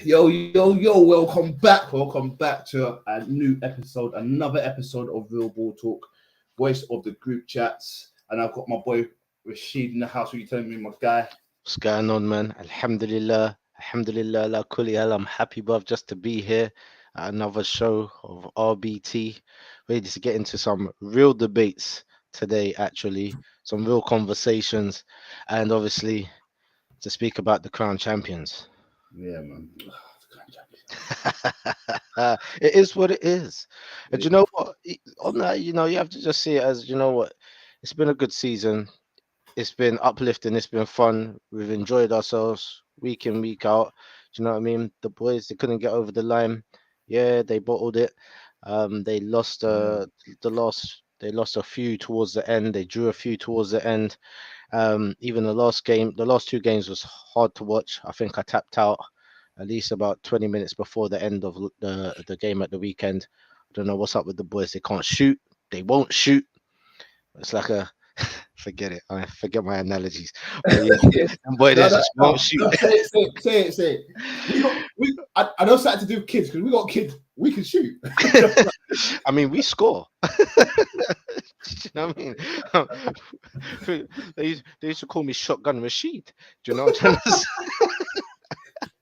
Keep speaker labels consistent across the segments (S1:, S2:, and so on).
S1: Yo, welcome back. Welcome back to a new episode, another episode of Real Ball Talk, voice of the group chats. And I've got my boy Rashid in the house. What are you telling me, my guy?
S2: What's going on, man? Alhamdulillah, la kulli hal. I'm happy, bruv, just to be here at another show of RBT. Ready to get into some real debates today, actually, some real conversations, and obviously to speak about the crown champions.
S1: Yeah, man.
S2: It is what it is. And you
S1: It-
S2: know what? On that, you have to just see it as, what? It's been a good season. It's been uplifting. It's been fun. We've enjoyed ourselves week in, week out. Do you know what I mean? The boys, they couldn't get over the line. Yeah, they bottled it. They lost
S1: yeah.
S2: the loss. They lost a few towards the end. They drew a few towards the end. Even the last two games was hard to watch. I think I tapped out at least about 20 minutes before the end of the game at the weekend. I don't know what's up with the boys. They can't shoot. They won't shoot. It's like a forget it. I forget my analogies. But yeah, and boy,
S1: No,
S2: they
S1: no,
S2: just
S1: no,
S2: won't shoot.
S1: no, say it. I know something to do with kids because we got kids. We can shoot.
S2: I mean, we score. You know what I mean? They used to call me Shotgun Rashid. Do you know what I'm trying to say?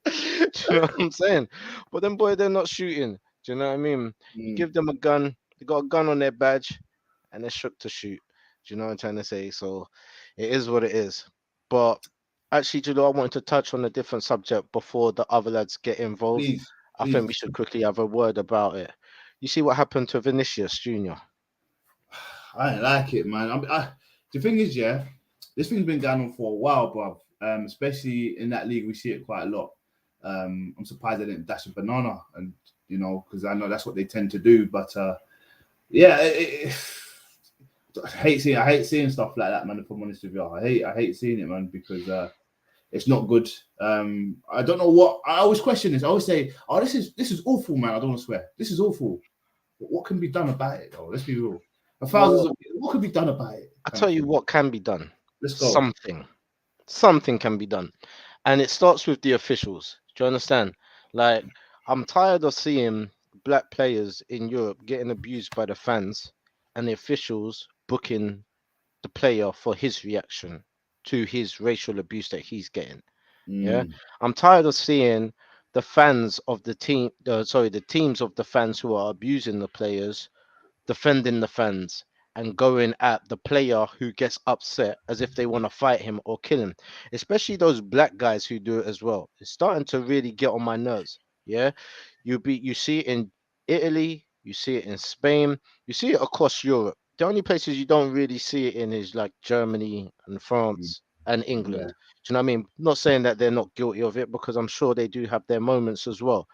S2: Do you know what I'm saying? But then, boy, they're not shooting. Do you know what I mean? You
S1: Mm,
S2: give them a gun, they got a gun on their badge, and they're shook to shoot. Do you know what I'm trying to say? So it is what it is. But actually, do you know, I wanted to touch on a different subject before the other lads get involved.
S1: please,
S2: I think
S1: please.
S2: we should quickly have a word about it. You see what happened to Vinicius Jr.
S1: I ain't like it, man. The thing is, yeah, this thing's been going on for a while, bruv. Especially in that league, we see it quite a lot. I'm surprised they didn't dash a banana, and because I know that's what they tend to do. But yeah, I hate seeing stuff like that, man. If I'm honest with you, I hate seeing it, man, because it's not good. I don't know what I always question this. I always say, "Oh, this is awful, man." I don't want to swear. This is awful. But what can be done about it, though? Let's be real. Thousands
S2: Well,
S1: of what could be done about it?
S2: I
S1: Kind
S2: tell
S1: of
S2: you
S1: thing.
S2: what can be done.
S1: Let's go.
S2: Something. Something can be done. And it starts with the officials. Do you understand? Like, I'm tired of seeing black players in Europe getting abused by the fans and the officials booking the player for his reaction to his racial abuse that he's getting. Yeah.
S1: Mm,
S2: I'm tired of seeing the fans of the team, the teams of the fans who are abusing the players defending the fans and going at the player who gets upset as if they want to fight him or kill him. Especially those black guys who do it as well. It's starting to really get on my nerves. Yeah. You see it in Italy, you see it in Spain, you see it across Europe. The only places you don't really see it in is like Germany and
S1: mm,
S2: France and
S1: yeah.
S2: England. Do you know what I mean? Not saying that they're not guilty of it because I'm sure they do have their moments as well,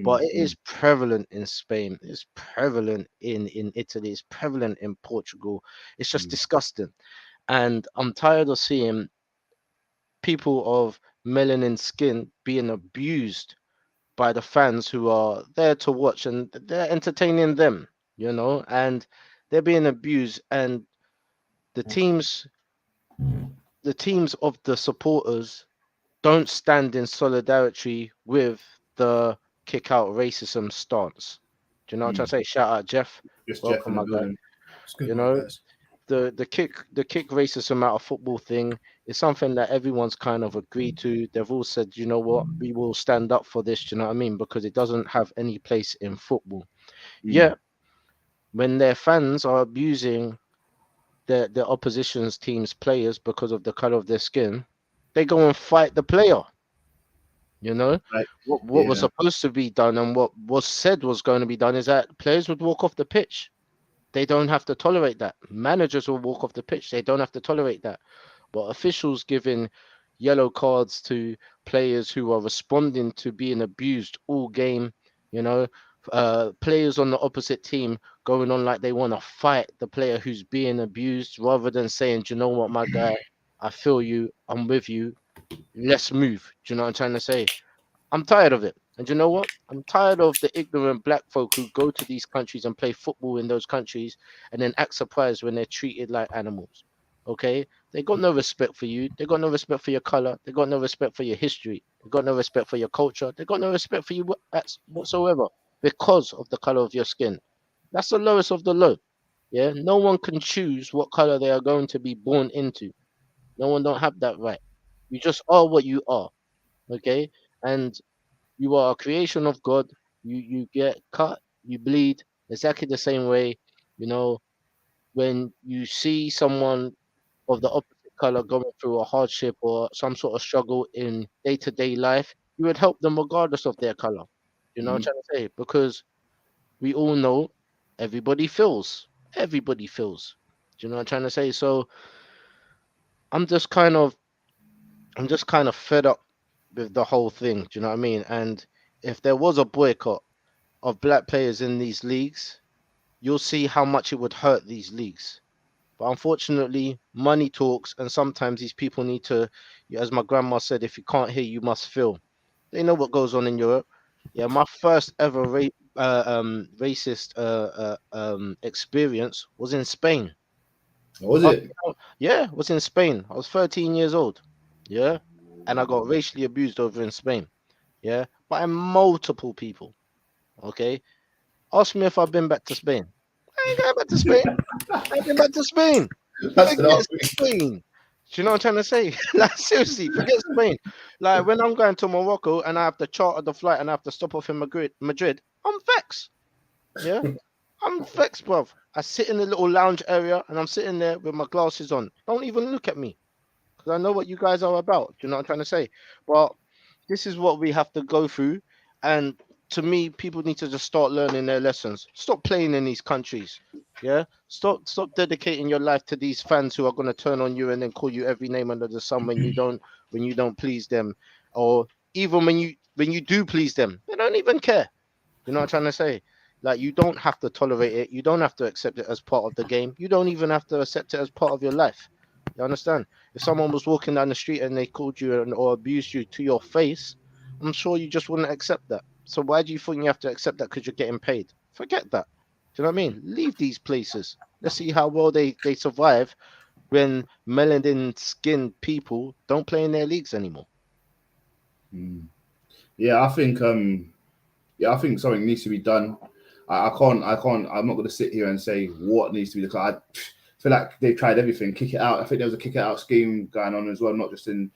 S2: but it is
S1: Mm.
S2: prevalent in Spain. It's prevalent in Italy. It's prevalent in Portugal. It's just
S1: Mm.
S2: disgusting. And I'm tired of seeing people of melanin skin being abused by the fans who are there to watch and they're entertaining them, and they're being abused. And the teams, the teams of the supporters don't stand in solidarity with the kick out racism stance. Do you know what I'm trying
S1: Mm.
S2: to say? Shout out Jeff.
S1: Just Jeff
S2: Welcome,
S1: in the
S2: my guy.
S1: building.
S3: It's good,
S2: You
S3: man,
S2: know,
S3: guys.
S2: the kick racism out of football thing is something that everyone's kind of agreed to. They've all said, you know what, we will stand up for this, do you know what I mean? Because it doesn't have any place in football.
S1: Mm.
S2: Yet when their fans are abusing their opposition's team's players because of the color of their skin, they go and fight the player. You know,
S1: Like,
S2: what was
S1: yeah.
S2: supposed to be done and what was said was going to be done is that players would walk off the pitch. They don't have to tolerate that. Managers will walk off the pitch. They don't have to tolerate that. But officials giving yellow cards to players who are responding to being abused all game, you know, players on the opposite team going on like they want to fight the player who's being abused rather than saying, "Do you know what, my guy, I feel you, I'm with you, let's move." Do you know what I'm trying to say? I'm tired of it. And you know what? I'm tired of the ignorant black folk who go to these countries and play football in those countries and then act surprised when they're treated like animals. Okay? They got no respect for you. They got no respect for your color. They got no respect for your history. They got no respect for your culture. They got no respect for you whatsoever because of the color of your skin. That's the lowest of the low. Yeah, no one can choose what color they are going to be born into. No one don't have that right. You just are what you are. Okay, and you are a creation of God. You get cut, you bleed exactly the same way. You know, when you see someone of the opposite color going through a hardship or some sort of struggle in day-to-day life, you would help them regardless of their color. You know what
S1: Mhm.
S2: I'm trying to say? Because we all know everybody feels. Everybody feels. Do you know what I'm trying to say? So I'm just kind of I'm just kind of fed up with the whole thing. Do you know what I mean? And if there was a boycott of black players in these leagues, you'll see how much it would hurt these leagues. But unfortunately, money talks, and sometimes these people need to, as my grandma said, if you can't hear, you must feel. They know what goes on in Europe. Yeah, my first ever racist experience was in Spain.
S1: What was
S2: Oh,
S1: it?
S2: yeah, was in Spain. I was 13 years old. Yeah, and I got racially abused over in Spain. Yeah, by multiple people. Okay, ask me if I've been back to Spain. I ain't going back to Spain. I ain't been back to Spain.
S1: That's the
S2: Forget
S1: last thing.
S2: Spain. Do you know what I'm trying to say? Like seriously, forget Spain. Like when I'm going to Morocco and I have to charter the flight and I have to stop off in Madrid, I'm vexed. Yeah, I'm vexed, bruv. I sit in the little lounge area and I'm sitting there with my glasses on. Don't even look at me because I know what you guys are about. Do you know what I'm trying to say? But this is what we have to go through. And to me, people need to just start learning their lessons. Stop playing in these countries. Yeah. Stop dedicating your life to these fans who are gonna turn on you and then call you every name under the sun when you don't please them. Or even when you do please them, they don't even care. You know what I'm trying to say? Like you don't have to tolerate it. You don't have to accept it as part of the game. You don't even have to accept it as part of your life. You understand? If someone was walking down the street and they called you or abused you to your face, I'm sure you just wouldn't accept that. So why do you think you have to accept that because you're getting paid? Forget that. Do you know what I mean? Leave these places. Let's see how well they survive when melanin skinned people don't play in their leagues anymore.
S1: Mm. Yeah, I think something needs to be done. I'm not gonna sit here and say what needs to be done. I feel like they tried everything. Kick it out. I think there was a kick it out scheme going on as well, not just in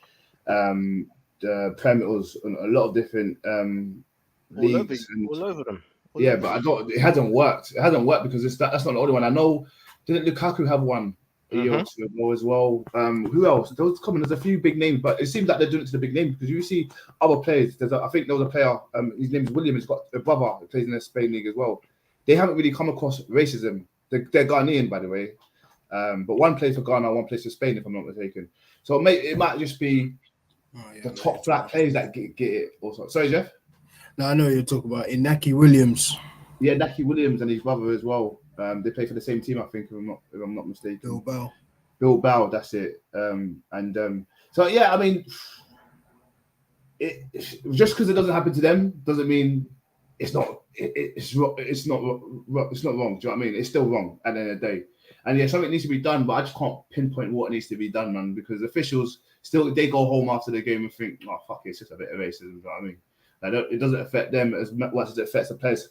S1: the Prem. It was a lot of different
S2: All over
S1: leagues, and
S2: all over them. All
S1: yeah,
S2: over
S1: but
S2: them.
S1: I don't. It hasn't worked. It hasn't worked because that's not the only one. I know. Didn't Lukaku have one a year or
S2: Mm-hmm.
S1: two ago as well? Who else? Those coming. There's a few big names, but it seems like they're doing it to the big names because you see other players. I think there was a player. His name is William. He's got a brother who plays in the Spain league as well. They haven't really come across racism. They're Ghanaian, by the way. But one plays for Ghana, one plays for Spain, if I'm not mistaken. So it might just be the top black players that get it. Also, sorry, Jeff.
S3: No, I know you're talking about Inaki Williams,
S1: Yeah, Naki Williams and his brother as well. They play for the same team, I think, if I'm not mistaken.
S3: Bilbao.
S1: Bill Bell, that's it. So yeah, I mean, just because it doesn't happen to them doesn't mean it's not. It's not wrong. Do you know what I mean? It's still wrong at the end of the day. And yeah, something needs to be done, but I just can't pinpoint what needs to be done, man. Because officials still they go home after the game and think, "Oh fuck, it's just a bit of racism." You know what I mean? Like, it doesn't affect them as much as it affects the players.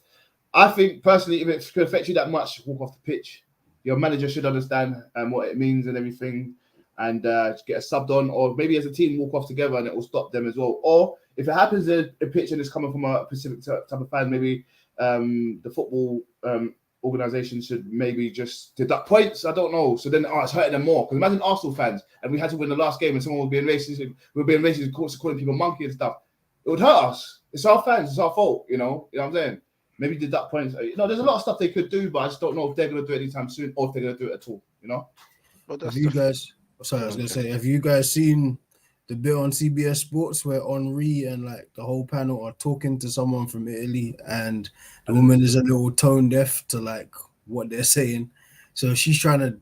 S1: I think personally, if it could affect you that much, walk off the pitch. Your manager should understand what it means and everything, and get a subbed on, or maybe as a team walk off together, and it will stop them as well. Or if it happens in a pitch and it's coming from a specific type of fan, maybe the football organization should maybe just deduct points. I don't know. So then it's hurting them more. Because imagine Arsenal fans and we had to win the last game and someone was being racist. We were being racist, calling people monkey and stuff. It would hurt us. It's our fans. It's our fault. You know what I'm saying? Maybe deduct points. There's a lot of stuff they could do, but I just don't know if they're going to do it anytime soon or if they're going to do it at all.
S2: Well,
S3: Have
S2: that's
S3: you guys? Sorry, I was gonna say, have you guys seen the bit on CBS Sports where Henri and like the whole panel are talking to someone from Italy, and the woman is a little tone deaf to like what they're saying, so she's trying to,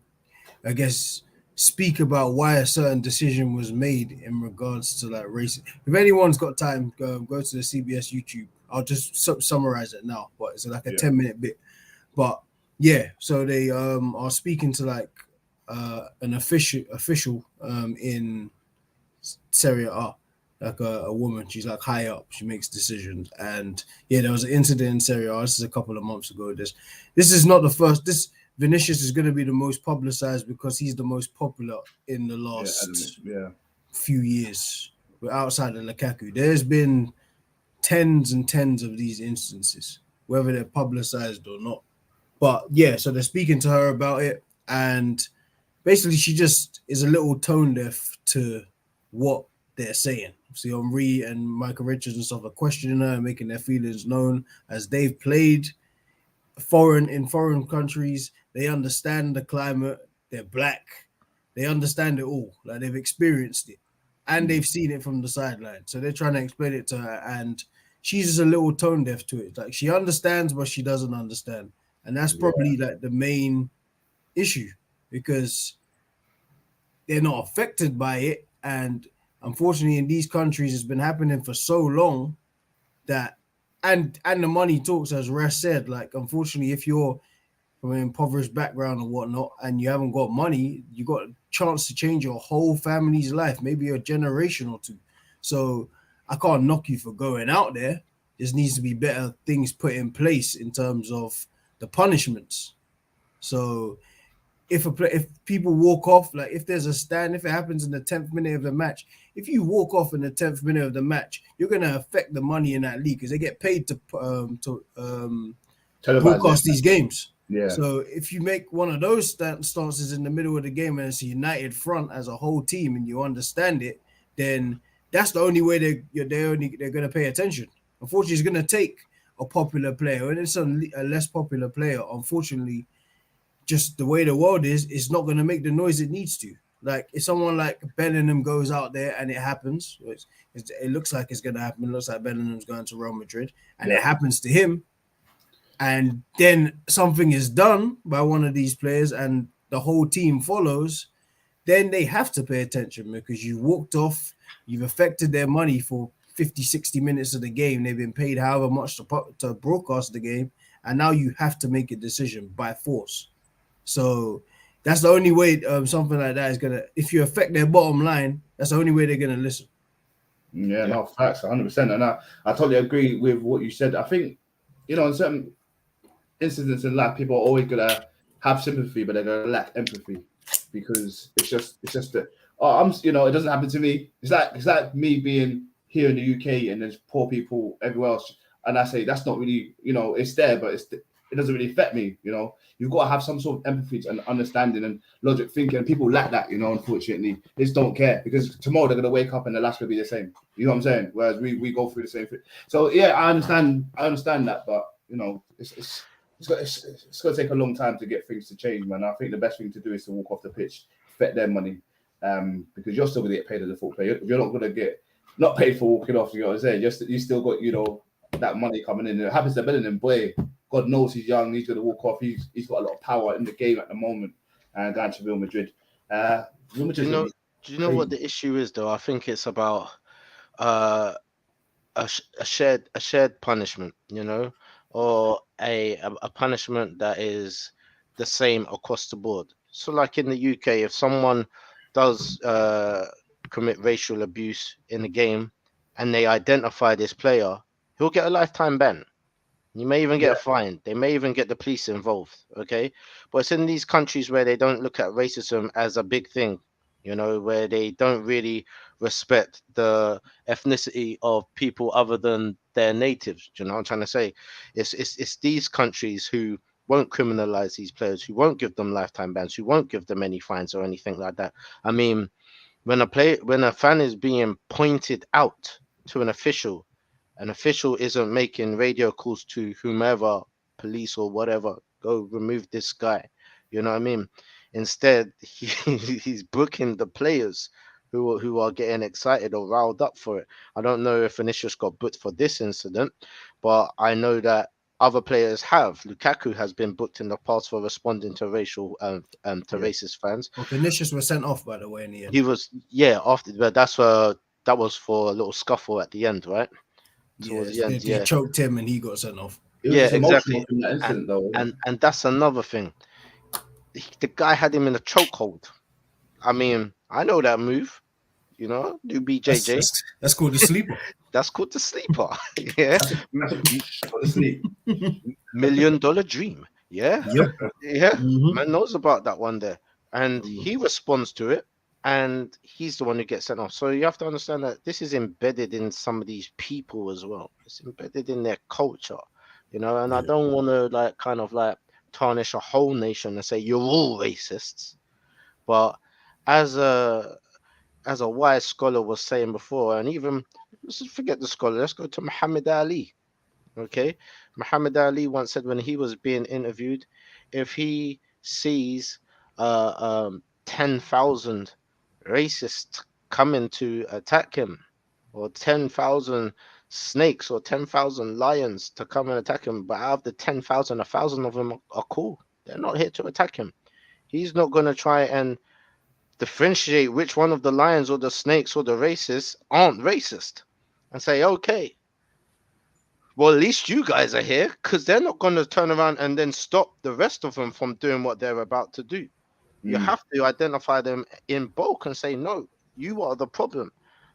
S3: I guess, speak about why a certain decision was made in regards to like race. If anyone's got time, go to the CBS YouTube. I'll just summarize it now, but it's like a 10-minute bit. But yeah, so they are speaking to like an official in Serie A, like a woman. She's like high up. She makes decisions. And yeah, there was an incident in Serie A. This is a couple of months ago. This is not the first. This Vinicius is going to be the most publicized because he's the most popular in the last few years. We're outside of Lukaku. There's been tens and tens of these instances, whether they're publicized or not. But yeah, so they're speaking to her about it, and basically she just is a little tone deaf to what they're saying. See, Henri and Michael Richards and stuff are questioning her and making their feelings known as they've played in foreign countries. They understand the climate. They're black. They understand it all. Like, they've experienced it, and they've seen it from the sideline. So they're trying to explain it to her, and she's just a little tone deaf to it. Like, she understands, but she doesn't understand, and that's probably like the main issue, because they're not affected by it. And unfortunately, in these countries, it's been happening for so long that, and the money talks, as Ras said. Like, unfortunately, if you're from an impoverished background or whatnot, and you haven't got money, you got a chance to change your whole family's life, maybe a generation or two. So I can't knock you for going out there. There needs to be better things put in place in terms of the punishments. So if people walk off, like if there's a stand, if it happens in the 10th minute of the match, if you walk off in the 10th minute of the match, you're going to affect the money in that league, because they get paid to broadcast these games.
S1: Yeah.
S3: So if you make one of those stances in the middle of the game and it's a united front as a whole team, and you understand it, then that's the only way they're going to pay attention. Unfortunately, it's going to take a popular player, and it's a less popular player. Unfortunately, just the way the world is, it's not going to make the noise it needs to. Like, if someone like Bellingham goes out there and it happens, it looks like it's going to happen. It looks like Bellingham's going to Real Madrid, and it happens to him, and then something is done by one of these players and the whole team follows, then they have to pay attention, because you walked off, you've affected their money for 50, 60 minutes of the game. They've been paid however much to broadcast the game, and now you have to make a decision by force. So that's the only way something like that is going to, if you affect their bottom line, that's the only way they're going to listen.
S1: Yeah, no, facts, 100%. And I totally agree with what you said. I think, in certain incidents in life, people are always going to have sympathy, but they're going to lack empathy, because it's just that, it doesn't happen to me. It's like me being here in the UK and there's poor people everywhere else. And I say, that's not really, it's there, but it doesn't really affect me. You've got to have some sort of empathy and understanding and logic thinking. And people lack that, unfortunately. They just don't care, because tomorrow they're going to wake up and the last will be the same. You know what I'm saying? Whereas we go through the same thing. So yeah, I understand that, but it's going to take a long time to get things to change, man. I think the best thing to do is to walk off the pitch, bet their money, because you're still going to get paid as a football player. You're not going to get not paid for walking off. You know what I'm saying? You still got that money coming in. It happens to Bellingham, boy. God knows he's young. He's going to walk off. He's got a lot of power in the game at the moment. And going to Real Madrid.
S2: Do you know what the issue is, though? I think it's about a shared punishment, or a punishment that is the same across the board. So, like in the UK, if someone does commit racial abuse in the game and they identify this player, he'll get a lifetime ban. You may even get a fine. They may even get the police involved. Okay, but it's in these countries where they don't look at racism as a big thing, where they don't really respect the ethnicity of people other than their natives. Do you know what I'm trying to say? It's these countries who won't criminalize these players, who won't give them lifetime bans, who won't give them any fines or anything like that. I mean, when a fan is being pointed out to an official isn't making radio calls to whomever, police or whatever, go remove this guy. You know what I mean? Instead, he's booking the players who are getting excited or riled up for it. I don't know if Vinicius got booked for this incident, but I know that other players have. Lukaku has been booked in the past for responding to racist fans.
S3: Well, Vinicius was sent off, by the way, in the end.
S2: He was, after, but that was for a little scuffle at the end, right? Towards the end,
S3: they choked him and he got sent off.
S2: Yeah, exactly.
S1: From that incident, though.
S2: And that's another thing. the guy had him in a chokehold. I mean, I know that move. You know, do BJJ.
S3: That's called the sleeper.
S2: That's called the sleeper. Yeah,
S1: Go to sleep.
S2: $1 million dream. Yeah,
S3: Yep.
S2: yeah.
S3: Mhm.
S2: Man knows about that one there, and
S1: Mm.
S2: he responds to it, and he's the one who gets sent off. So you have to understand that this is embedded in some of these people as well. It's embedded in their culture, you know. And I
S3: Yeah.
S2: don't want to like kind of like tarnish a whole nation and say you're all racists, but as a wise scholar was saying before, and even let's just forget the scholar. Let's go to Muhammad Ali. Okay, Muhammad Ali once said when he was being interviewed, if he sees 10,000 racists coming to attack him, or 10,000 snakes or 10,000 lions to come and attack him, but out of the 10,000, 1,000 of them are cool. They're not here to attack him. He's not going to try and differentiate which one of the lions or the snakes or the racists aren't racist and say, okay, well, at least you guys are here, because they're not going to turn around and then stop the rest of them from doing what they're about to do. You
S1: Mm.
S2: have to identify them in bulk and say, no, you are the problem.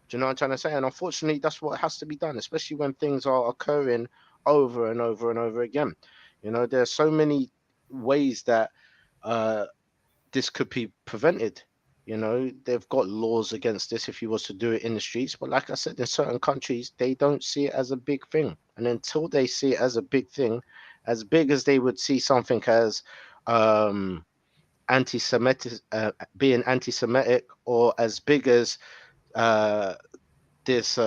S2: Do you know what I'm trying to say? And unfortunately, that's what has to be done, especially when things are occurring over and over and over again. You know, there's so many ways that uh, this could be prevented. You know, they've got laws against this if you was to do it in the streets. But like I said, in certain countries, they don't see it as a big thing. And until they see it as a big thing, as big as they would see something as um, anti-Semitic, being anti-Semitic, or as big as uh, this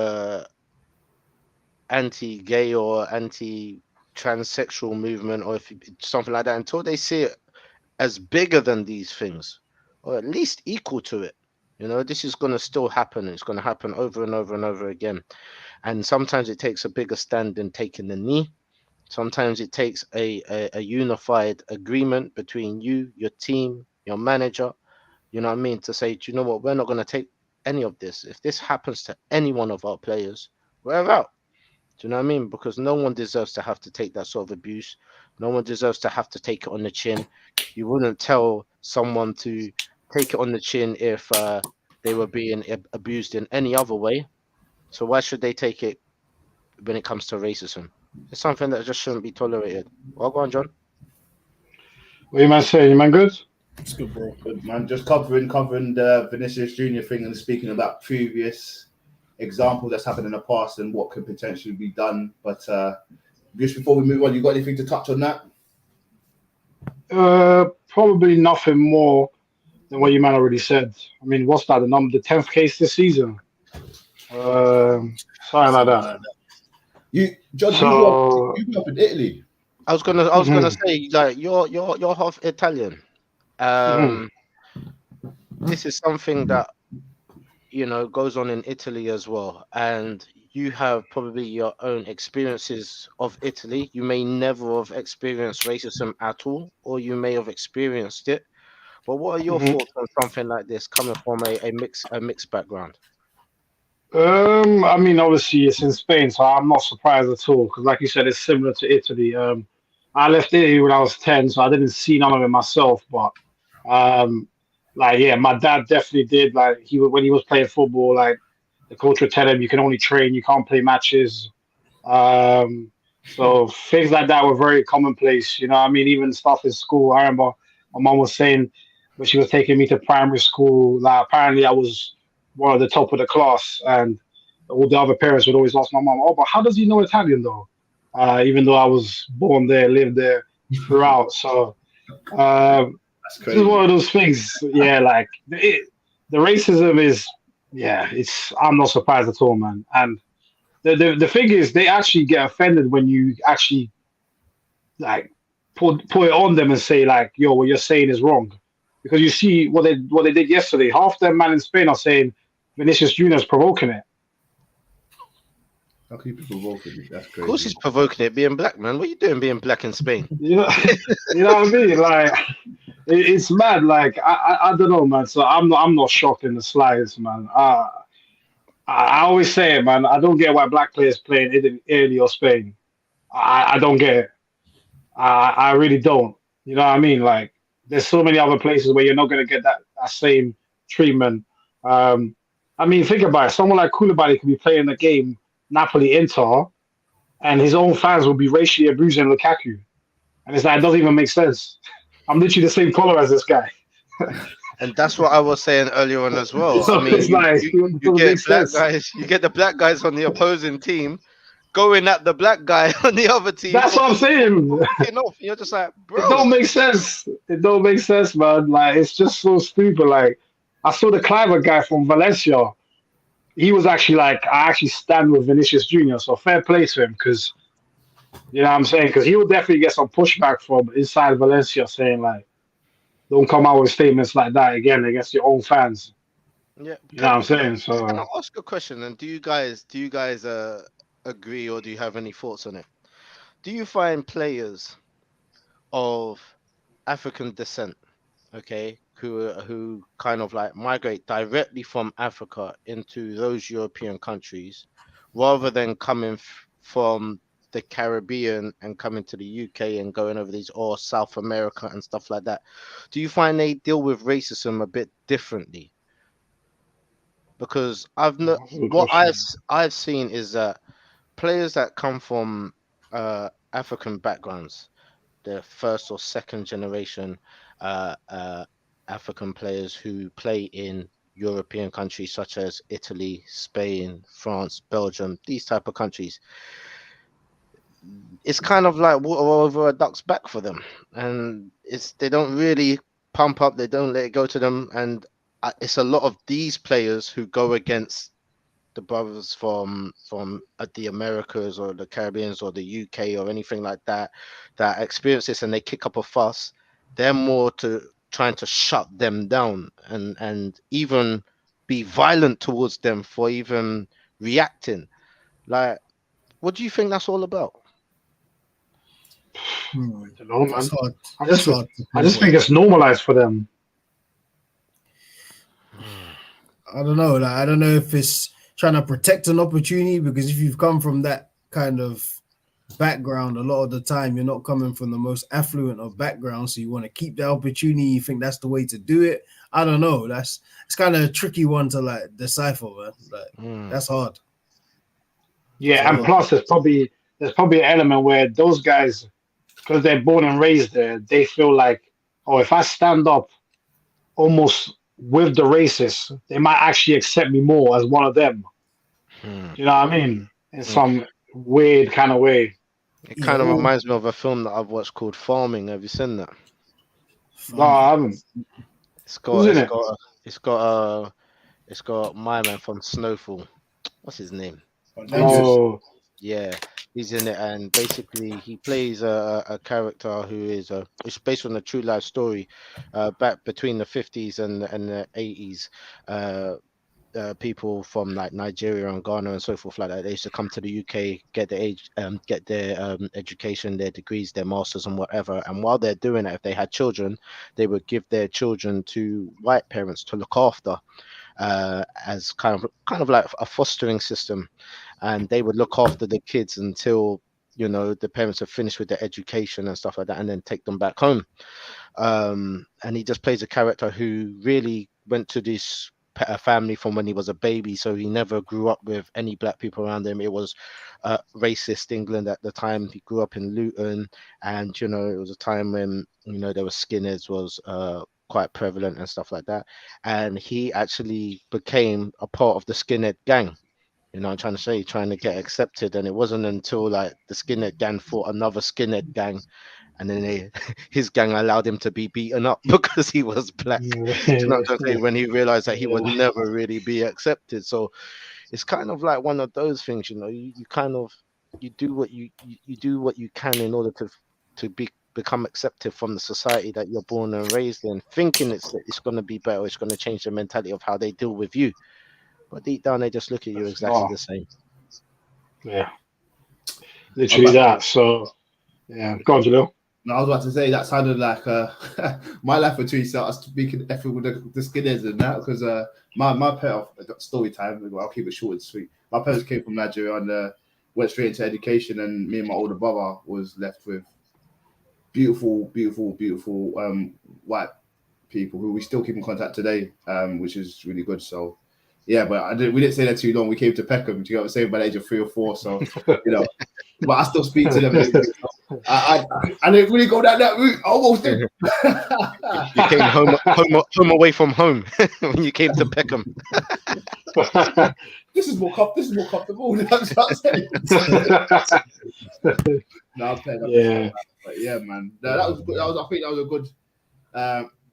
S2: anti-gay or anti-transsexual movement, or if something like that, until they see it as bigger than these things, or at least equal to it. You know, this is going to still happen. It's going to happen over and over and over again. And sometimes it takes a bigger stand than taking the knee. Sometimes it takes a unified agreement between you, your team, your manager, you know what I mean, to say, do you know what, we're not going to take any of this. If this happens to any one of our players, we're out. Do you know what I mean? Because no one deserves to have to take that sort of abuse. No one deserves to have to take it on the chin. You wouldn't tell someone to take it on the chin if they were being abused in any other way. So why should they take it when it comes to racism? It's something that just shouldn't be tolerated. Well, go on, John.
S4: What you man saying? You man good?
S3: It's good, bro.
S1: Good man. Just covering the Vinicius Junior thing and speaking about previous examples that's happened in the past and what could potentially be done. But just before we move on, you got anything to touch on that?
S4: Probably nothing more than what you man already said. I mean, what's that? The 10th case this season. Something like that.
S1: John,
S4: So
S1: you grew up in Italy.
S2: I was gonna
S4: mhm,
S2: say, like, you're half Italian.
S4: mhm.
S2: Um, this is something that goes on in Italy as well, and you have probably your own experiences of Italy. You may never have experienced racism at all, or you may have experienced it. But what are your
S4: Mhm.
S2: thoughts on something like this coming from a mixed background?
S4: I mean, obviously it's in Spain, so I'm not surprised at all because, like you said, it's similar to Italy. I left Italy when I was 10, so I didn't see none of it myself. But, um, like, yeah, my dad definitely did. Like, when he was playing football, like the coach would tell him, "You can only train, you can't play matches." Um, so things like that were very commonplace. You know, I mean, even stuff in school. I remember my mom was saying when she was taking me to primary school, like apparently I was one of the top of the class, and all the other parents would always ask my mom, "Oh, but how does he know Italian though?" Even though I was born there, lived there throughout. So
S1: That's
S4: this is
S1: crazy.
S4: one of those things. Yeah, like the racism is. Yeah, it's. I'm not surprised at all, man. And the thing is, they actually get offended when you actually like put it on them and say like, "Yo, what you're saying is wrong," because you see what they did yesterday. Half them man in Spain are saying Vinicius Junior's provoking it.
S1: How can you be provoking it? That's
S2: Of course,
S1: crazy.
S2: he's provoking it, being black, man. What are you doing, being black in Spain?
S4: You know, you know what I mean? Like it's mad. Like I don't know, man. So I'm not shocked in the slightest, man. I always say it, man. I don't get why black players play in Italy or Spain. I don't get it. I really don't. You know what I mean? Like there's so many other places where you're not going to get that same treatment. I mean, think about it. Someone like Koulibaly could be playing the game Napoli-Inter, and his own fans will be racially abusing Lukaku. And it's like, it doesn't even make sense. I'm literally the same color as this guy.
S2: And that's what I was saying earlier on as well.
S4: So
S2: I mean,
S4: it's like, it
S2: you
S4: doesn't
S2: get
S4: make
S2: black
S4: sense.
S2: guys, you get the black guys on the opposing team going at the black guy on the other team.
S4: That's what I'm saying.
S2: Kicking off. You're just like, bro.
S4: It don't make sense. It don't make sense, man. Like, it's just so stupid. Like, I saw the Cliver guy from Valencia. He was actually like, I actually stand with Vinicius Jr. So fair play to him, because you know what I'm saying? Because he will definitely get some pushback from inside Valencia saying like, don't come out with statements like that again against your own fans.
S2: Yeah.
S4: You know what I'm saying?
S2: I'm
S4: So
S2: gonna ask a question, and do you guys agree, or do you have any thoughts on it? Do you find players of African descent, okay, who kind of like migrate directly from Africa into those European countries, rather than coming from the Caribbean and coming to the UK and going over these, or South America and stuff like that? Do you find they deal with racism a bit differently? Because
S4: that's a good
S2: what
S4: question.
S2: I've seen is that players that come from African backgrounds, the first or second generation African players who play in European countries such as Italy, Spain, France, Belgium, these type of countries, it's kind of like water over a duck's back for them, and they don't really pump up, they don't let it go to them, and it's a lot of these players who go against the brothers from the Americas or the Caribbeans or the UK or anything like that experience this, and they kick up a fuss. They're more to trying to shut them down and even be violent towards them for even reacting. Like, what do you think that's all about?
S4: I don't know,
S3: That's
S4: man.
S3: hard.
S4: I
S3: That's
S4: just
S3: hard to
S4: I just think
S3: pinpoint.
S4: it's normalized for them.
S3: I don't know. Like, I don't know if it's trying to protect an opportunity, because if you've come from that kind of background, a lot of the time you're not coming from the most affluent of backgrounds, so you want to keep the opportunity. You think that's the way to do it. I don't know. It's kind of a tricky one to like decipher, man. Like, that's hard.
S4: Yeah, and
S3: So
S4: plus there's probably an element where those guys, because they're born and raised there, they feel like, oh, if I stand up almost with the racists, they might actually accept me more as one of them.
S2: Hmm.
S4: You know what I mean? In some weird kind of way.
S2: It
S3: yeah,
S2: kind of
S3: well,
S2: reminds me of a film that I've watched called Farming. Have you seen that?
S4: No, I haven't.
S2: It's
S4: Who's
S2: got
S4: in
S2: it's
S4: it?
S2: got it's got it's got my man from Snowfall. What's his name?
S1: Jesus.
S4: Oh,
S2: Yeah, he's in it, and basically he plays a character who is it's based on a true life story, back between the 50s and the 80s. People from like Nigeria and Ghana and so forth like that, they used to come to the UK, get their education, their degrees, their masters and whatever. And while they're doing it, if they had children, they would give their children to white parents to look after, as kind of like a fostering system, and they would look after the kids until the parents are finished with their education and stuff like that, and then take them back home. And he just plays a character who really went to this a family from when he was a baby, so he never grew up with any black people around him. It was racist England at the time. He grew up in Luton, and it was a time when there were skinheads was quite prevalent and stuff like that, and he actually became a part of the skinhead gang. I'm trying to say, trying to get accepted, and it wasn't until like the skinhead gang fought another skinhead gang, and then his gang allowed him to be beaten up because he was black. Do you know what I'm saying? When he realized that he would
S4: yeah.
S2: never really be accepted. So it's kind of like one of those things, you kind of you do what you do what you can in order to become accepted from the society that you're born and raised in, thinking it's going to be better, it's going to change the mentality of how they deal with you. But deep down, they just look at you
S4: That's
S2: exactly
S4: not.
S2: the same.
S4: Yeah,
S1: I'm
S4: literally
S1: about,
S4: that. So yeah, go on, Jalil.
S1: no, I was about to say that sounded like my life until you start speaking effing with the skinheads and that, because my parents, story time, I'll keep it short and sweet. My parents came from Nigeria and went straight into education, and me and my older brother was left with beautiful white people who we still keep in contact today, which is really good. So yeah, but we didn't stay there too long. We came to Peckham, do you know what I'm saying, by the age of 3 or 4. So but I still speak to them. I didn't really go down that route. I almost did.
S2: You came home away from home when you came to Peckham.
S1: This is more comfortable. That's what I'm saying. No, I'm playing.
S4: Yeah.
S1: But yeah, man. No, that was good. I think that was a good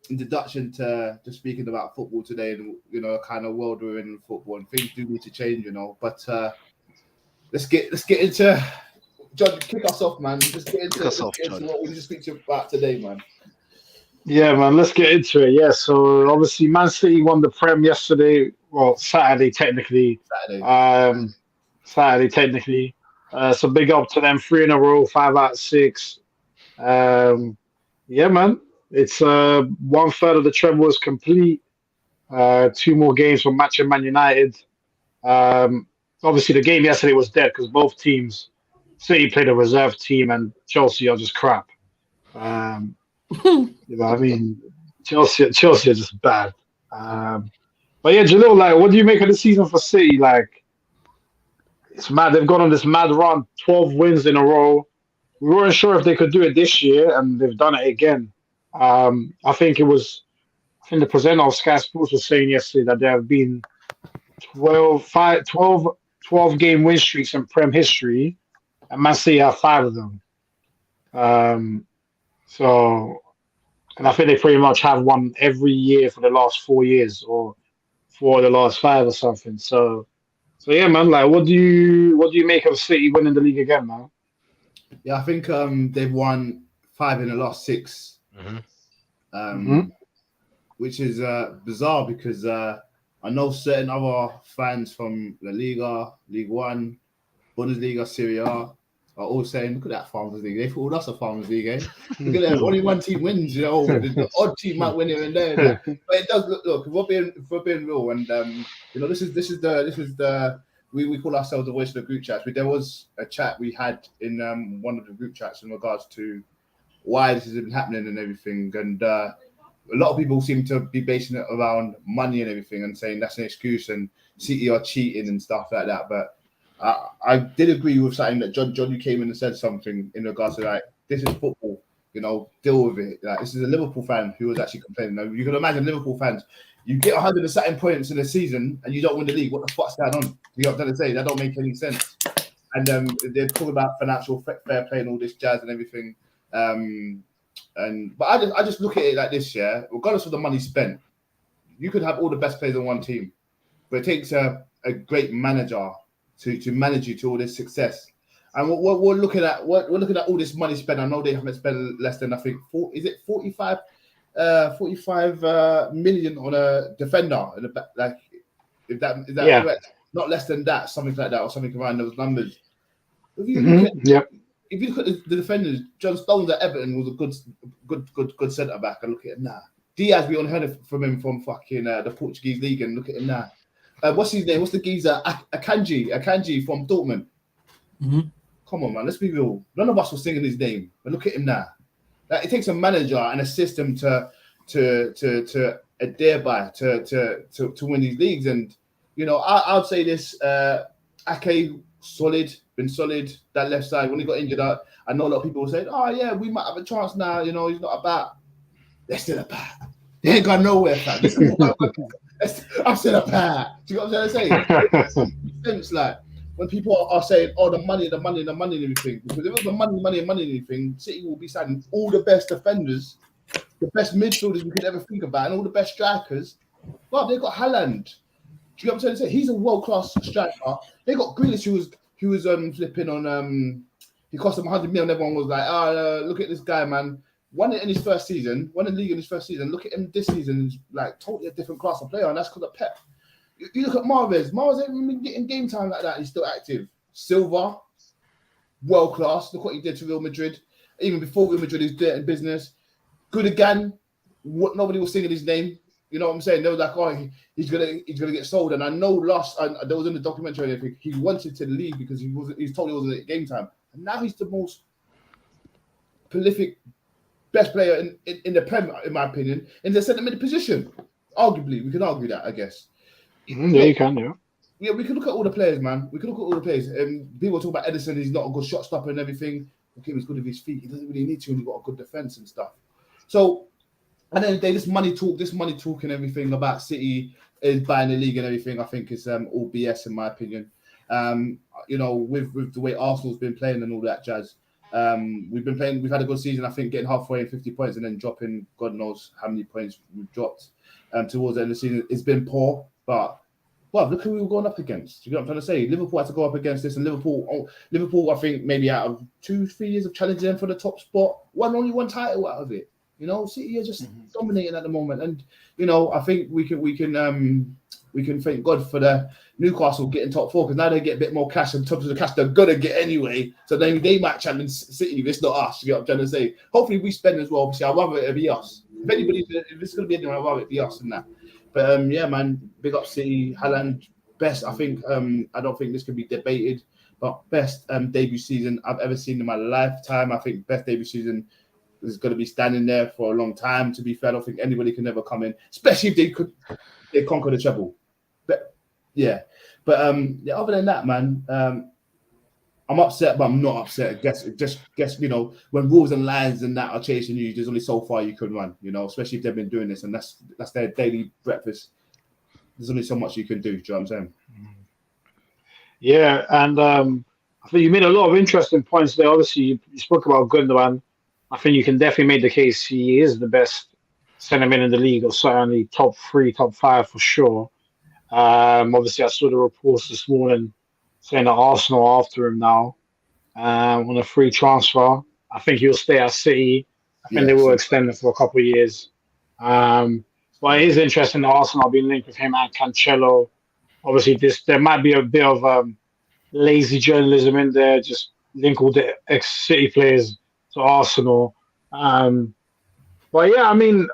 S1: introduction to just speaking about football today, and kind of world we're in football, and things do need to change, But let's get into John. Kick us off, man. Just get into what we need to speak to you about today, man.
S4: Yeah, man. Let's get into it. Yeah. So obviously, Man City won the Prem yesterday. Well, Saturday technically. Saturday technically. So big up to them. 3 in a row, 5 out of 6. Yeah, man. It's 1/3 of the treble was complete. 2 more games for matching Man United. Obviously, the game yesterday was dead because both teams, City played a reserve team and Chelsea are just crap. I mean, Chelsea are just bad. But yeah, Jalil, like, what do you make of the season for City? Like, it's mad. They've gone on this mad run, 12 wins in a row. We weren't sure if they could do it this year, and they've done it again. I think the presenter of Sky Sports was saying yesterday that there have been 12 game win streaks in Prem history, and Man City have 5 of them. And I think they pretty much have won every year for the last 4 years, or for the last 5 or something. So yeah, man. Like, what do you make of City winning the league again, man?
S1: Yeah, I think they've won 5 in the last 6. Which is bizarre because I know certain other fans from La Liga, League One, Bundesliga, Serie A are all saying, look at that Farmers League. They thought that's a Farmers League, eh? Look at that. Only one team wins, The odd team might win here and there. But it does look. If we're being real, and this is the we call ourselves the voice of the group chats. There was a chat we had in one of the group chats in regards to why this has been happening and everything, and a lot of people seem to be basing it around money and everything and saying that's an excuse and City are cheating and stuff like that. But I did agree with something that John, you came in and said something in regards to, like, this is football, deal with it. Like, this is a Liverpool fan who was actually complaining. Now, you can imagine Liverpool fans, you get 100 and something points in a season and you don't win the league. What the fuck's going on? You know what I'm trying to say? That don't make any sense. And they're talking about financial fair play and all this jazz and everything. But I just look at it like this, yeah. Regardless of the money spent, you could have all the best players on one team, but it takes a great manager to manage you to all this success. And we're looking at all this money spent. I know they haven't spent less than, I think, 45 million on a defender. Like, is that correct? Not less than that, something like that, or something around those numbers. If you look at the defenders, John Stones at Everton was a good centre back. And look at him now. Diaz, we only heard from him from fucking the Portuguese league, and look at him now. What's his name? What's the geezer? Akanji from Dortmund. Come on, man. Let's be real. None of us were singing his name, but look at him now. Like, it takes a manager and a system to adhere by to win these leagues. And I would say this: Ake been solid. That left side when he got injured, I know a lot of people were saying, "Oh yeah, we might have a chance now." He's not about. They're still about. They ain't got nowhere, fam. I'm still about. Do you know what I'm trying to say? Sense, like, when people are saying, "Oh, the money, and everything," because if it was the money and everything, City will be signing all the best defenders, the best midfielders you could ever think about, and all the best strikers. Well, they got Haaland. Do you know what I'm trying to say? He's a world-class striker. They got Grealish, who was flipping on. He cost them 100 million. Everyone was like, look at this guy, man. Won it in his first season. Won the league in his first season. Look at him this season. He's like totally a different class of player, and that's because of Pep. You look at Marvez. Marvez ain't even getting game time like that. He's still active. Silva, world class. Look what he did to Real Madrid. Even before Real Madrid, he's doing in business. Good again. Nobody was singing his name. You know what I'm saying? They were like, "Oh, he's gonna get sold." And I know there was in the documentary, I think, he wanted to leave because he told he wasn't at game time. And now he's the most prolific best player in the Prem, in my opinion, in the centre mid position. Arguably, we can argue that, I guess.
S4: Yeah, you can, yeah.
S1: Yeah, we can look at all the players, man. We can look at all the players. People talk about Edison, he's not a good shot stopper and everything. Okay, he's good with his feet. He doesn't really need to when he's got a good defence and stuff. So, and then this money talk and everything about City is buying the league and everything, I think is all BS in my opinion. With the way Arsenal's been playing and all that jazz. We've had a good season, I think, getting halfway in 50 points and then dropping God knows how many points we've dropped towards the end of the season. It's been poor, but well, look who we were going up against. You know what I'm trying to say? Liverpool had to go up against this, and Liverpool, I think, maybe out of 2-3 years of challenging them for the top spot, only one title out of it. City are just dominating at the moment, and I think we can thank God for the Newcastle getting top 4 because now they get a bit more cash on top of the cash they're gonna get anyway. So then they might challenge City if it's not us. You know what I'm trying to say? Hopefully we spend as well. Obviously, I'd rather it be us. If it's gonna be anyone, I'd rather it be us than that. But yeah, man, big up City. Haaland, best. I think I don't think this can be debated, but best debut season I've ever seen in my lifetime. I think best debut season is going to be standing there for a long time. To be fair, I don't think anybody can ever come in, especially if they conquer the treble. But yeah, other than that, man, I'm upset, but I'm not upset. Guess when rules and lines and that are chasing you, there's only so far you can run. Especially if they've been doing this and that's their daily breakfast. There's only so much you can do. Do you know what I'm saying?
S4: Yeah, and I think you made a lot of interesting points there. Obviously, you spoke about Gundogan. I think you can definitely make the case he is the best centre mid in the league, or certainly top 3, top 5 for sure. Obviously, I saw the reports this morning saying that Arsenal are after him now on a free transfer. I think he'll stay at City. I think they will extend it for a couple of years. But it is interesting that Arsenal have been linked with him and Cancelo. Obviously, there might be a bit of lazy journalism in there, just link all the ex-City players to Arsenal. But yeah, I mean,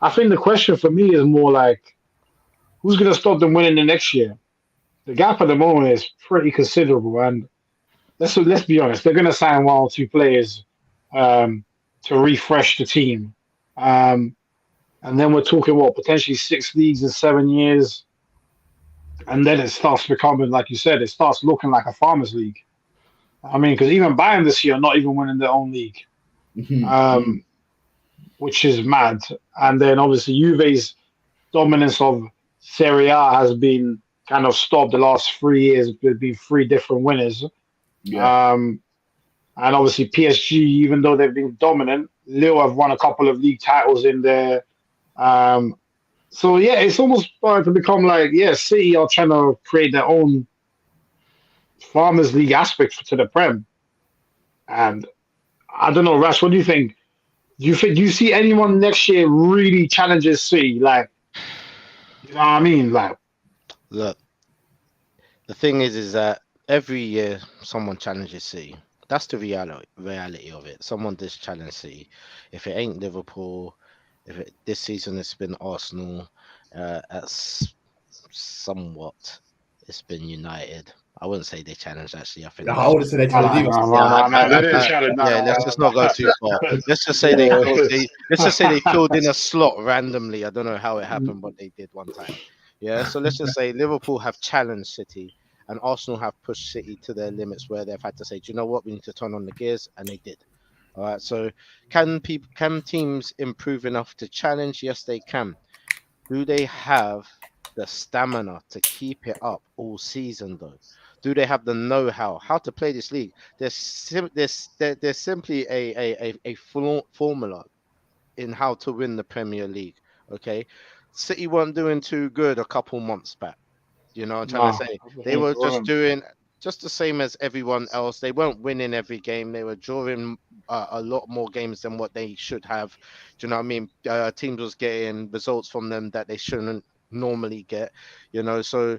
S4: I think the question for me is more like, who's going to stop them winning the next year? The gap at the moment is pretty considerable, and let's be honest, they're going to sign 1 or 2 players to refresh the team, and then we're talking potentially 6 leagues in 7 years, and then it starts becoming, like you said, it starts looking like a farmers league. I mean, because even Bayern this year are not even winning their own league, which is mad. And then obviously Juve's dominance of Serie A has been kind of stopped the last 3 years. There's been 3 different winners. Yeah. And obviously PSG, even though they've been dominant, Lille have won a couple of league titles in there. So yeah, it's almost starting to become like, City are trying to create their own Farmers League aspect to the Prem. And I don't know, Rash, what do you think? Do you see anyone next year really challenges City? Like, you know what I mean? Like,
S2: look, the thing is that every year someone challenges City. That's the reality of it. Someone does challenge City. If it ain't Liverpool, this season it's been Arsenal, somewhat it's been United. I wouldn't say they challenged, actually. I think
S1: I would say they challenged.
S2: Let's just not go too far. Let's just say they filled in a slot randomly. I don't know how it happened, but they did one time. Yeah, so let's just say Liverpool have challenged City and Arsenal have pushed City to their limits where they've had to say, do you know what, we need to turn on the gears, and they did. All right, so can teams improve enough to challenge? Yes, they can. Do they have the stamina to keep it up all season, though? Do they have the know-how to play this league? There's simply a formula in how to win the Premier League. Okay, City weren't doing too good a couple months back. You know what I'm trying to say? They were just doing the same as everyone else. They weren't winning every game. They were drawing a lot more games than what they should have. Do you know what I mean? Teams was getting results from them that they shouldn't normally get. So.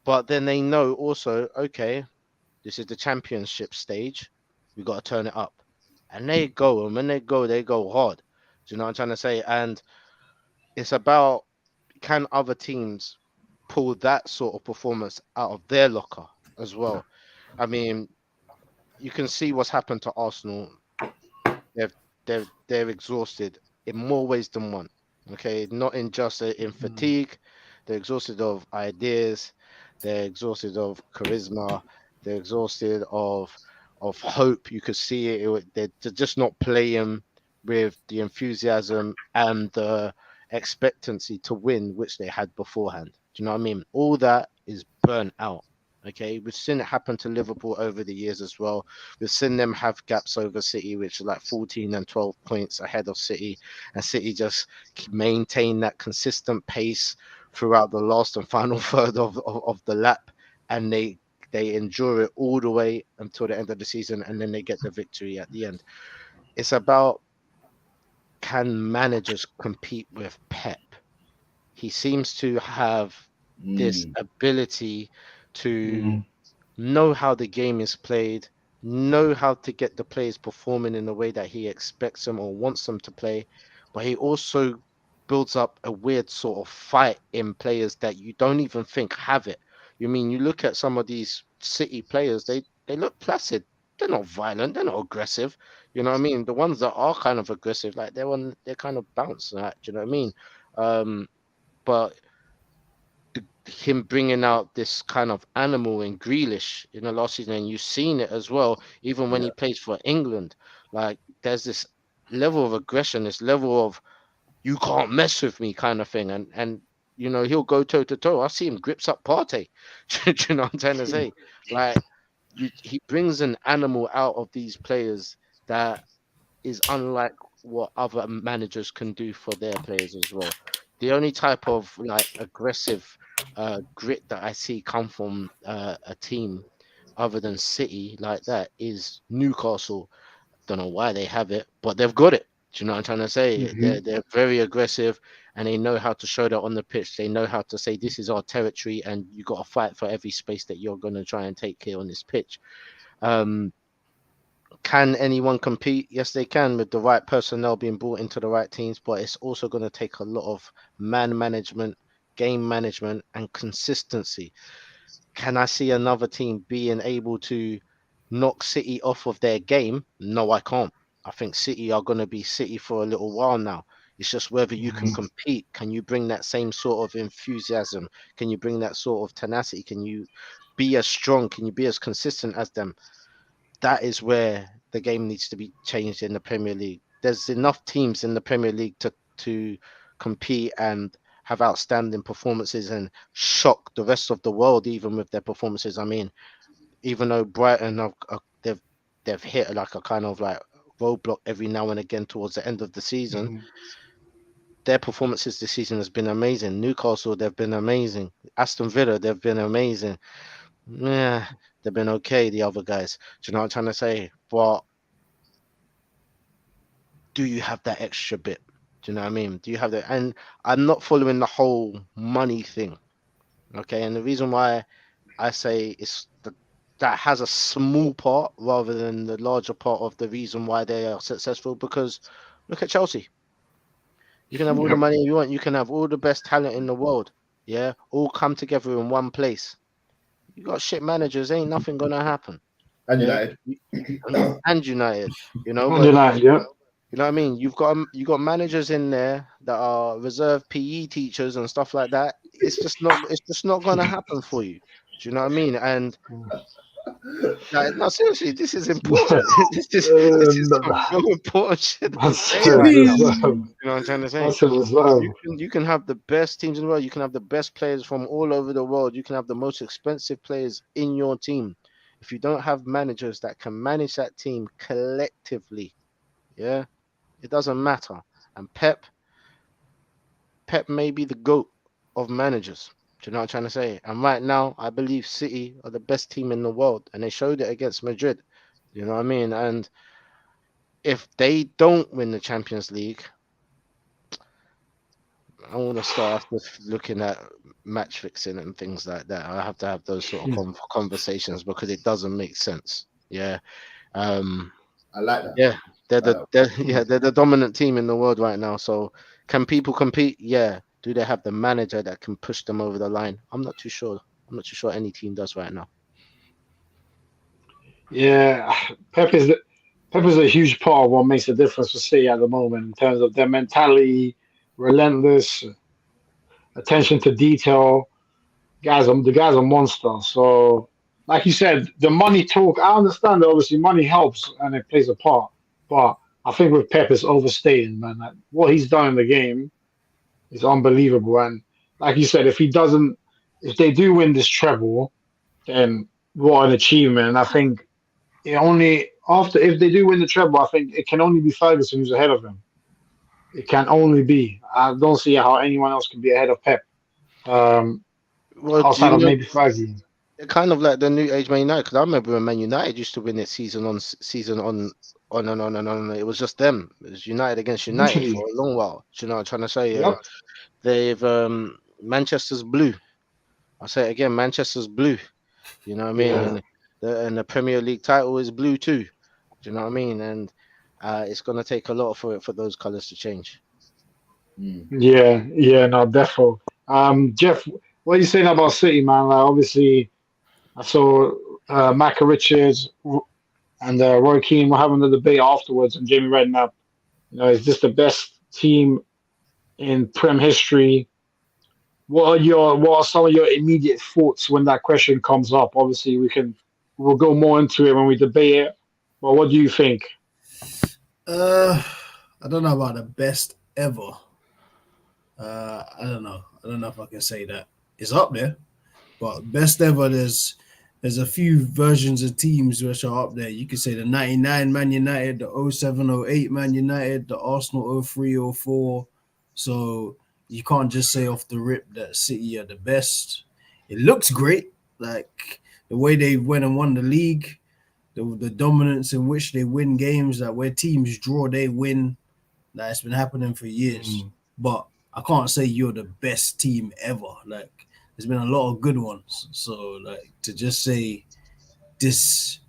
S2: But then they know also, okay, this is the championship stage. We got to turn it up. And they go, and when they go hard. Do you know what I'm trying to say? And it's about, can other teams pull that sort of performance out of their locker as well? I mean, you can see what's happened to Arsenal. they're exhausted in more ways than one. Okay, not in just in fatigue. They're exhausted of ideas. They're exhausted of charisma. They're exhausted of hope. You could see it. They're just not playing with the enthusiasm and the expectancy to win, which they had beforehand. Do you know what I mean? All that is burnt out. Okay, we've seen it happen to Liverpool over the years as well. We've seen them have gaps over City, which are like 14 and 12 points ahead of City, and City just maintain that consistent pace throughout the last and final third of the lap, and they endure it all the way until the end of the season, and then they get the victory at the end. It's about, can managers compete with Pep? He seems to have this ability to know how the game is played, know how to get the players performing in the way that he expects them or wants them to play, but he also builds up a weird sort of fight in players that you don't even think have it. You mean, you look at some of these City players, they look placid. They're not violent, they're not aggressive. You know what I mean? The ones that are kind of aggressive, like they're kind of bounce, like, do you know what I mean? But him bringing out this kind of animal in Grealish in the last season, and you've seen it as well, even when he plays for England. Like, there's this level of aggression, this level of you can't mess with me kind of thing, and you know, he'll go toe to toe. I see him grips up Partey. Do you know what I'm trying to say? Like, he brings an animal out of these players that is unlike what other managers can do for their players as well. The only type of like aggressive grit that I see come from a team other than City like that is Newcastle. Don't know why they have it, but they've got it. Do you know what I'm trying to say? They're very aggressive, and they know how to show that on the pitch. They know how to say this is our territory, and you got to fight for every space that you're going to try and take here on this pitch. Can anyone compete? Yes, they can, with the right personnel being brought into the right teams, but it's also going to take a lot of man management, game management, and consistency. Can I see another team being able to knock City off of their game? No, I can't. I think City are going to be City for a little while now. It's just whether you can compete. Can you bring that same sort of enthusiasm? Can you bring that sort of tenacity? Can you be as strong? Can you be as consistent as them? That is where the game needs to be changed in the Premier League. There's enough teams in the Premier League to compete and have outstanding performances and shock the rest of the world, even with their performances. I mean, even though Brighton they've hit like a kind of like roadblock every now and again towards the end of the season, their performances this season has been amazing. Newcastle, they've been amazing. Aston Villa, they've been amazing. Yeah, they've been okay, the other guys. Do you know what I'm trying to say? But do you have that extra bit? Do you know what I mean? Do you have that? And I'm not following the whole money thing. Okay. And the reason why I say that has a small part rather than the larger part of the reason why they are successful, because look at Chelsea. You can have all the money you want. You can have all the best talent in the world. Yeah. All come together in one place. You got shit managers, ain't nothing gonna happen.
S1: And
S2: Yeah,
S1: United.
S2: and United, you know,
S4: On
S2: but
S4: United, yeah.
S2: you know what I mean. You got managers in there that are reserved PE teachers and stuff like that. It's just not gonna happen for you. Do you know what I mean? And like, no, seriously, this is important. This is some real important shit to say right now. You know what I'm trying to say? You can have the best teams in the world. You can have the best players from all over the world. You can have the most expensive players in your team. If you don't have managers that can manage that team collectively, yeah, it doesn't matter. And Pep may be the GOAT of managers. Do you know what I'm trying to say? And right now, I believe City are the best team in the world, and they showed it against Madrid. You know what I mean? And if they don't win the Champions League, I want to start with looking at match fixing and things like that. I have to have those sort of conversations because it doesn't make sense. Yeah.
S1: I like that.
S2: Yeah. They're the dominant team in the world right now. So can people compete? Yeah. Do they have the manager that can push them over the line? I'm not too sure. I'm not too sure any team does right now.
S4: Yeah, Pep Pep is a huge part of what makes a difference for City at the moment in terms of their mentality, relentless attention to detail. The guy's a monster. So, like you said, the money talk. I understand that obviously money helps and it plays a part, but I think with Pep it's overstated, man. Like, what he's done in the game is unbelievable. And like you said, if they do win this treble, then what an achievement. And I think it only after if they do win the treble, I think it can only be Ferguson who's ahead of him. It can only be. I don't see how anyone else can be ahead of Pep.
S2: Well, do
S4: Outside
S2: you
S4: of
S2: know,
S4: maybe Fergie.
S2: they're kind of like the new age Man United? Because I remember when Man United used to win it season on and on and on. It was just them. It was United against United
S4: Literally.
S2: for a long while. Do you know what I'm trying to say?
S4: Yep.
S2: They've Manchester's blue. I'll say it again, Manchester's blue. You know what I mean?
S4: Yeah.
S2: And the Premier League title is blue too. Do you know what I mean? And it's gonna take a lot for those colours to change.
S4: Yeah, no, definitely. Jeff, what are you saying about City, man? Like, obviously, I saw Micah Richards and Roy Keane were having the debate afterwards, and Jamie Redknapp. Is this the best team in Prem history? What are some of your immediate thoughts when that question comes up? Obviously, we'll go more into it when we debate it. But what do you think?
S3: I don't know about the best ever. I don't know. I don't know if I can say that. It's up there, but best ever. There's a few versions of teams which are up there. You could say the '99 Man United, the 07-08 Man United, the Arsenal 03-04. So you can't just say off the rip that City are the best. It looks great, like the way they went and won the league, the dominance in which they win games, like where teams draw, they win. That's been happening for years. But I can't say you're the best team ever. Like, there's been a lot of good ones. So, like, to just say this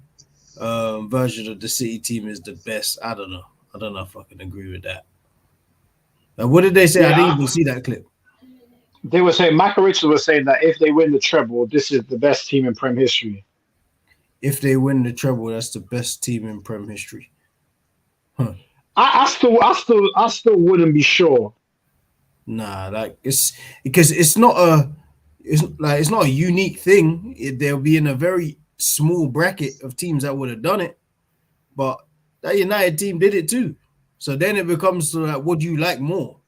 S3: version of the City team is the best, I don't know. I don't know if I can agree with that. What did they say? I didn't even see that clip.
S4: They were saying, Micah Richards was saying that if they win the treble, this is the best team in Prem history.
S3: If they win the treble, that's the best team in Prem history. Huh.
S4: I still wouldn't be sure.
S3: Nah, like it's because it's not a unique thing. They'll be in a very small bracket of teams that would have done it, but that United team did it too. So then it becomes to like, what do you like more?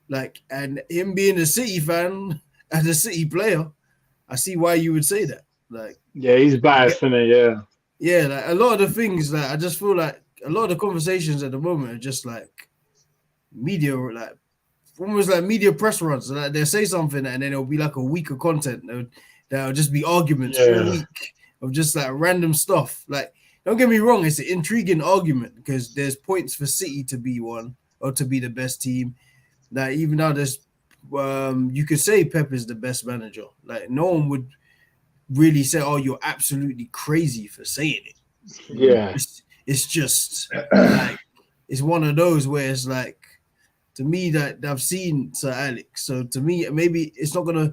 S3: Like, and him being a City fan and a City player, I see why you would say that. Like,
S4: yeah, he's biased, isn't he? Yeah.
S3: Yeah, like a lot of the things, like I just feel like a lot of the conversations at the moment are just like media, like almost like media press runs. Like they'll say something and then it'll be like a week of content. That'll just be arguments all week of just like random stuff. Like, don't get me wrong, it's an intriguing argument because there's points for City to be one or to be the best team. Like, even though there's, you could say Pep is the best manager. Like, no one would really say, "Oh, you're absolutely crazy for saying it."
S4: Yeah,
S3: it's just like it's one of those where it's like, to me, that I've seen Sir Alex. So to me, maybe it's not gonna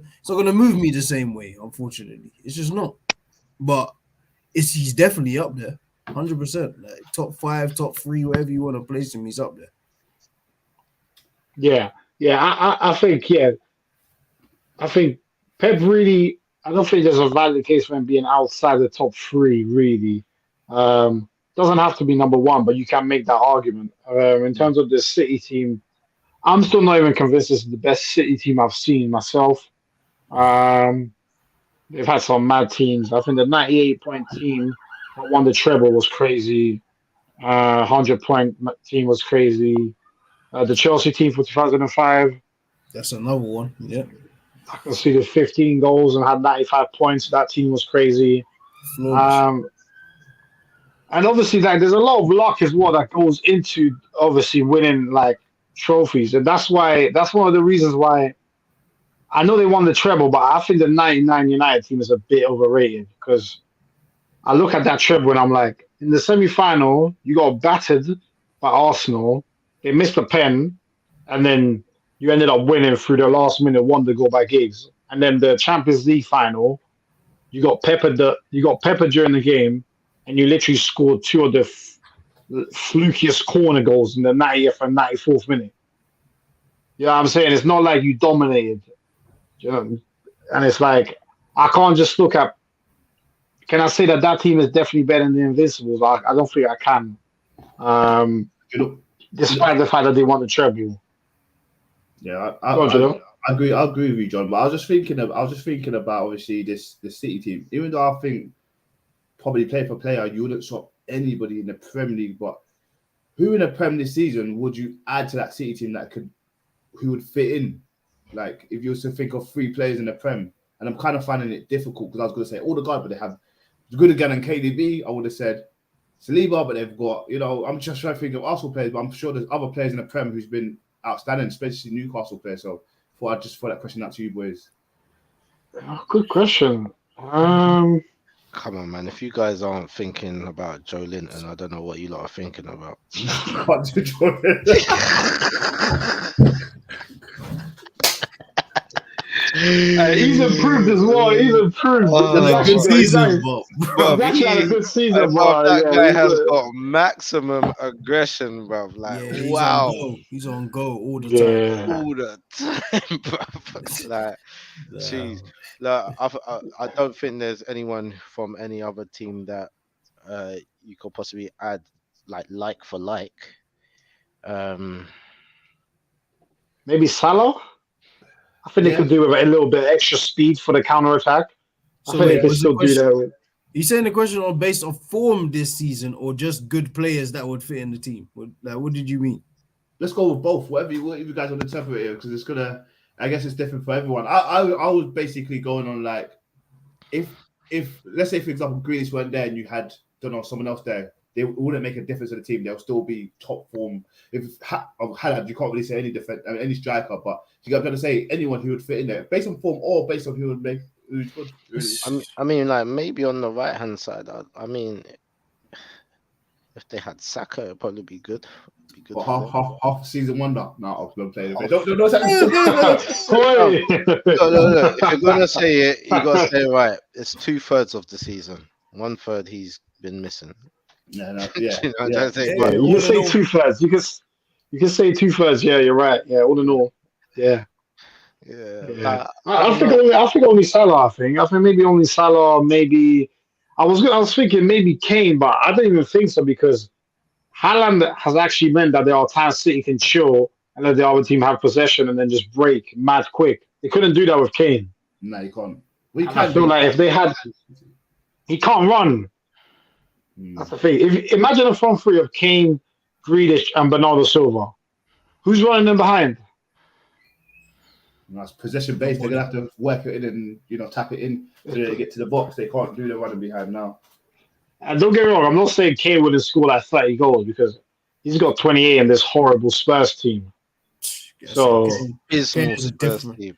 S3: move me the same way. Unfortunately, it's just not. But he's definitely up there, 100%. Like top 5, top 3, wherever you want to place him, he's up there.
S4: Yeah. I think I think Pep really. I don't think there's a valid case for him being outside the top 3. Really, doesn't have to be number 1, but you can make that argument. In terms of the City team, I'm still not even convinced this is the best City team I've seen myself. They've had some mad teams. I think the 98-point team that won the treble was crazy. 100-point team was crazy. The Chelsea team for 2005.
S3: That's another one. Yeah.
S4: I can see the 15 goals and had 95 points. That team was crazy. And obviously, like, there's a lot of luck as well that goes into obviously winning like trophies, and that's one of the reasons why I know they won the treble, but I think the '99 United team is a bit overrated because I look at that treble and I'm like, in the semi-final, you got battered by Arsenal. They missed a pen, and then you ended up winning through the last minute wonder goal by Giggs. And then the Champions League final, you got peppered during the game, and you literally scored 2 of the flukiest corner goals in the 90th and 94th minute. You know what I'm saying? It's not like you dominated. You know? And it's like, I can't just look at. Can I say that team is definitely better than the Invincibles? I don't think I can. Despite the fact that they won the treble.
S1: Yeah, I agree. I agree with you, John. But I was just thinking about obviously this City team. Even though I think probably player for player, you wouldn't swap anybody in the Premier League. But who in the Premier this season would you add to that City team who would fit in? Like if you was to think of 3 players in the Prem, and I'm kind of finding it difficult because I was going to say all the guys, but they have Gundogan and KDB. I would have said Saliba, but they've got, I'm just trying to think of Arsenal players, but I'm sure there's other players in the Prem who's been outstanding, especially Newcastle players. So I'd just throw that question out to you boys.
S4: Good question.
S2: Come on, man. If you guys aren't thinking about Joe Linton, I don't know what you lot are thinking about.
S4: He's improved as well. He's improved.
S3: Good season, bro.
S4: He's had a good season,
S2: bro. That guy has got maximum aggression, bro. Like,
S3: yeah,
S2: wow.
S3: He's on go all the time.
S2: All the time, bro. Like, jeez. Like, I don't think there's anyone from any other team that you could possibly add like for like.
S4: Maybe Salah? I think they could do with a little bit extra speed for the counter attack. I think they could still do that.
S3: You saying the question on based on form this season or just good players that would fit in the team? What did you mean?
S1: Let's go with both. Whatever you guys want to interpret it, because it's gonna. I guess it's different for everyone. I was basically going on like, if let's say for example Grealish weren't there and you had someone else there, they wouldn't make a difference to the team. They'll still be top form. If Haaland, you can't really say any any striker, but you got to say anyone who would fit in there based on form or based on who would make who's good. Really.
S2: I mean, like maybe on the right hand side. I mean, if they had Saka, it'd probably be good.
S1: Half season wonder. No, I was going to play the
S2: No. If you're gonna say it, you gotta say it right. It's 2/3 of the season. 1/3 he's been missing.
S1: Yeah.
S4: You can say 2/3. You can say 2/3. Yeah, you're right. Yeah, all in all. Yeah. I think only Salah. I think maybe only Salah. Maybe I was thinking maybe Kane, but I don't even think so because Haaland has actually meant that the entire City can chill and let the other team have possession and then just break mad quick. They couldn't do that with Kane.
S1: No, you can't.
S4: I feel like if they had, he can't run. That's the thing. Imagine a front three of Kane, Grealish, and Bernardo Silva. Who's running them behind?
S1: That's possession based. They're gonna have to work it in and tap it in so they get to the box. They can't do the running behind now.
S4: And don't get me wrong, I'm not saying Kane wouldn't score like 30 goals because he's got 28 in this horrible Spurs team. So
S3: Kane's a different team.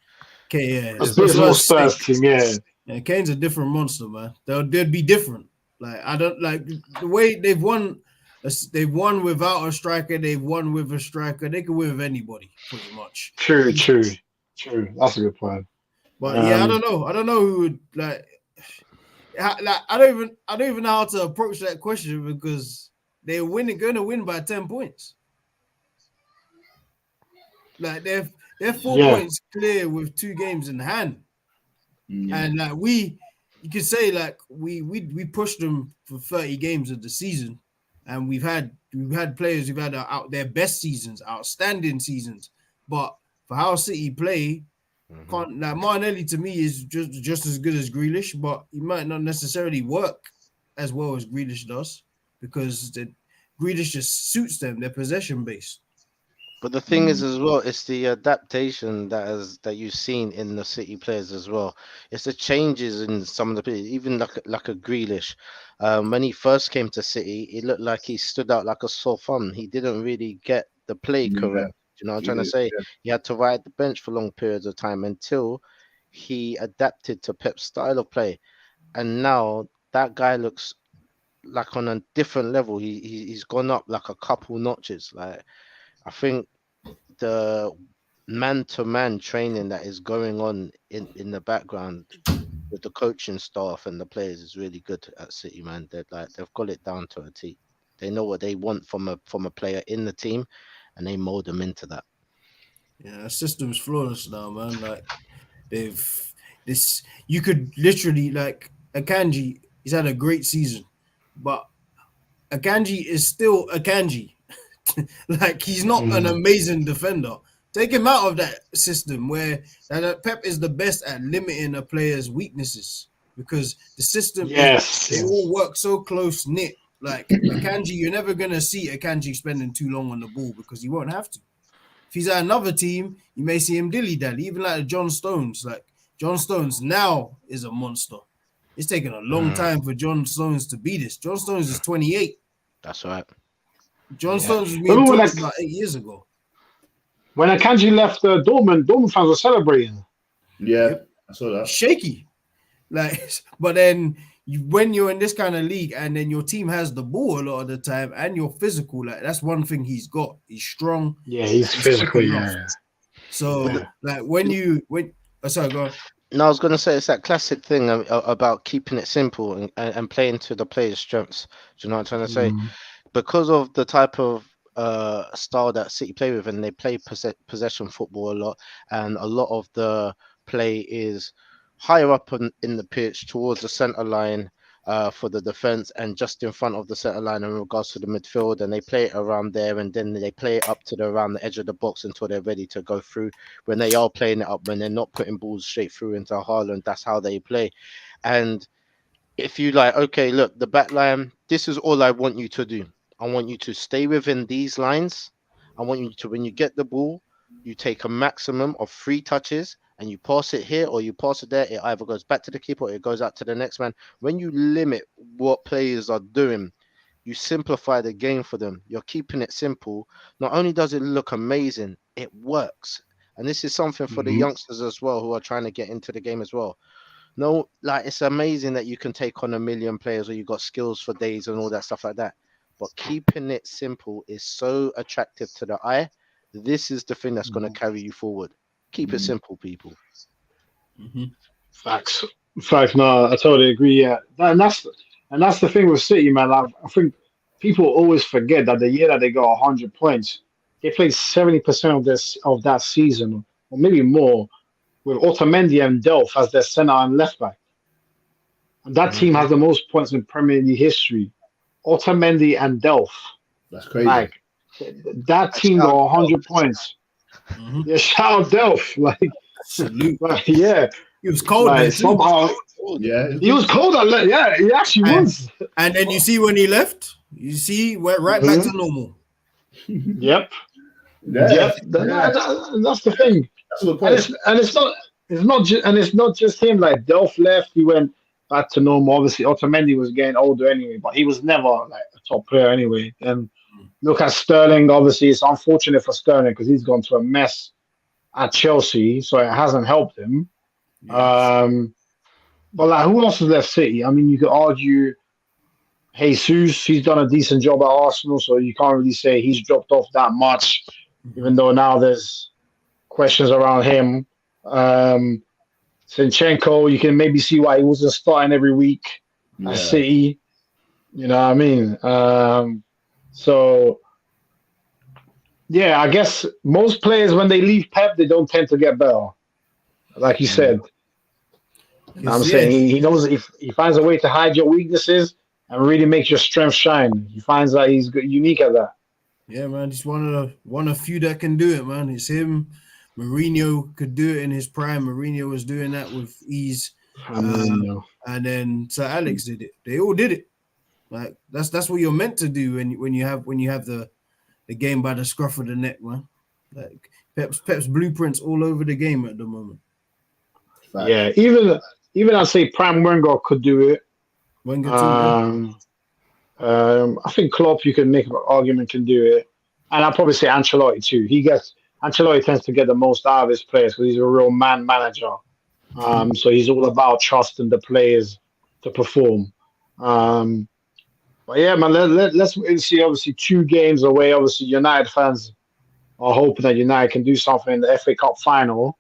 S4: Abysmal Spurs team,
S3: yeah. Kane's a different monster, man. They'd be different. Like I don't like the way they've won. They've won without a striker. They've won with a striker. They can win with anybody, pretty much.
S4: True. That's a good point.
S3: But I don't know. I don't know who would like. I don't even know how to approach that question because they're going to win by 10 points. Like they're 4 points clear with 2 games in hand, and like you could say like we pushed them for 30 games of the season, and we've had players who've had out their best seasons, outstanding seasons, but for how City play. Martinelli to me is just as good as Grealish, but he might not necessarily work as well as Grealish does because Grealish just suits them. They're possession based.
S2: But the thing is as well, it's the adaptation that you've seen in the City players as well. It's the changes in some of the players, even like a Grealish. When he first came to City, it looked like he stood out like a sore thumb. He didn't really get the play correct. You know what I'm trying to say? Yeah. He had to ride the bench for long periods of time until he adapted to Pep's style of play. And now that guy looks like on a different level. He's gone up like a couple notches. Like I think the man-to-man training that is going on in the background with the coaching staff and the players is really good at City, man. They've got it down to a T. They know what they want from a player in the team, and they mold them into that.
S3: Yeah, system's flawless now, man. Like you could literally like Akanji. He's had a great season, but Akanji is still Akanji. Like he's not an amazing defender. Take him out of that system where Pep is the best at limiting a player's weaknesses because the system they all work so close knit. Like Akanji, you're never gonna see Akanji spending too long on the ball because he won't have to. If he's at another team, you may see him dilly-dally, even like John Stones. Like John Stones now is a monster. It's taken a long time for John Stones to be this. John Stones is 28.
S2: That's right.
S3: John Stones was being talked about 8 years ago.
S4: When Akanji left Dortmund fans were celebrating.
S1: Yeah, I saw that.
S3: Shaky. Like, but then when you're in this kind of league and then your team has the ball a lot of the time and you're physical, like that's one thing he's got. He's strong.
S4: Yeah, he's physical. Yeah.
S3: So like sorry, go on.
S2: No, I was going to say it's that classic thing about keeping it simple and playing to the player's strengths. Do you know what I'm trying to say? Because of the type of style that City play with, and they play possession football a lot, and a lot of the play is higher up in the pitch towards the centre line for the defence and just in front of the centre line in regards to the midfield, and they play it around there and then they play it up to around the edge of the box until they're ready to go through. When they are playing it up, when they're not putting balls straight through into Haaland, that's how they play. And if you like, okay, look, the back line, this is all I want you to do. I want you to stay within these lines. I want you to, when you get the ball, you take a maximum of 3 touches and you pass it here or you pass it there. It either goes back to the keeper or it goes out to the next man. When you limit what players are doing, you simplify the game for them. You're keeping it simple. Not only does it look amazing, it works. And this is something for the youngsters as well who are trying to get into the game as well. No, like it's amazing that you can take on 1 million players or you've got skills for days and all that stuff like that. But keeping it simple is so attractive to the eye. This is the thing that's going to carry you forward. Keep it simple, people.
S4: Facts. No, I totally agree. Yeah, and that's the thing with City, man. I think people always forget that the year that they got 100 points, they played 70% of that season, or maybe more, with Otamendi and Delph as their centre and left back. And that team has the most points in Premier League history. Otamendi and Delph.
S1: That's crazy.
S4: Like that team got 100 points. Yeah, shout out Delph. Like,
S3: salute.
S4: Like, yeah,
S3: he was cold.
S4: Like, somehow, he was cold. Yeah, he actually was.
S3: And then you see when he left, you see went right back to normal.
S4: Yep. That's the thing. And it's not just him. Like Delph left, he went back to normal. Obviously, Otamendi was getting older anyway, but he was never like a top player anyway. And look at Sterling. Obviously, it's unfortunate for Sterling because he's gone to a mess at Chelsea, so it hasn't helped him. Yes. But like, who else has left City? I mean, you could argue Jesus. He's done a decent job at Arsenal, so you can't really say he's dropped off that much, even though now there's questions around him. Zinchenko, you can maybe see why he wasn't starting every week at City. You know what I mean? So, yeah, I guess most players, when they leave Pep, they don't tend to get better. Like you said. I'm saying he knows if he finds a way to hide your weaknesses and really make your strength shine. He finds that he's unique at that.
S3: Yeah, man, he's one of few that can do it, man. It's him. Mourinho could do it in his prime. Mourinho was doing that with ease. And then Sir Alex did it. They all did it. Like that's what you're meant to do when you have the game by the scruff of the neck, man. Like Pep's blueprints all over the game at the moment.
S4: Yeah, even I'd say Prime Wenger could do it.
S3: Wenger too.
S4: I think Klopp, you can make an argument, can do it, and I'll probably say Ancelotti too. Ancelotti tends to get the most out of his players because he's a real man manager. So he's all about trusting the players to perform. But yeah, man, let's wait and see. Obviously, 2 games away. Obviously, United fans are hoping that United can do something in the FA Cup final.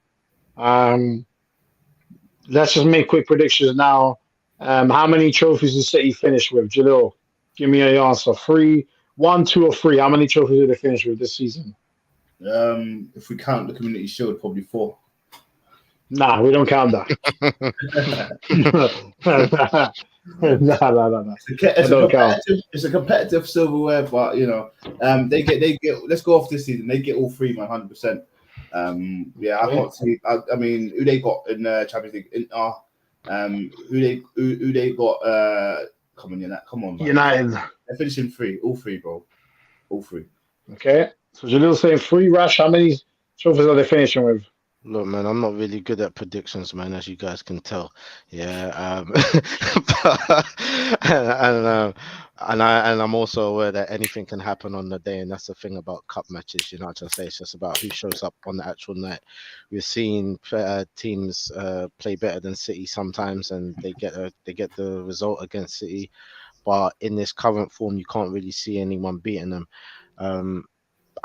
S4: Let's just make quick predictions now. How many trophies does City finish with, Jalil? Give me an answer. 3, 1, 2, or 3. How many trophies did they finish with this season?
S1: If we count the Community Shield, probably 4.
S4: Nah, we don't count that. No.
S1: It's a competitive silverware, but they get. Let's go off this season. They get all 3, man, 100%. Yeah, I can't see. I mean, who they got in the Champions League? Who they got? Come on, man.
S4: United.
S1: They're finishing 3, all 3, bro, all 3.
S4: Okay, so Jalil saying 3. Rash, how many trophies are they finishing with?
S2: Look, man, I'm not really good at predictions, man, as you guys can tell. Yeah, and I'm also aware that anything can happen on the day, and that's the thing about cup matches. You know what I'm saying? It's just about who shows up on the actual night. We're seeing teams play better than City sometimes, and they get the result against City. But in this current form, you can't really see anyone beating them.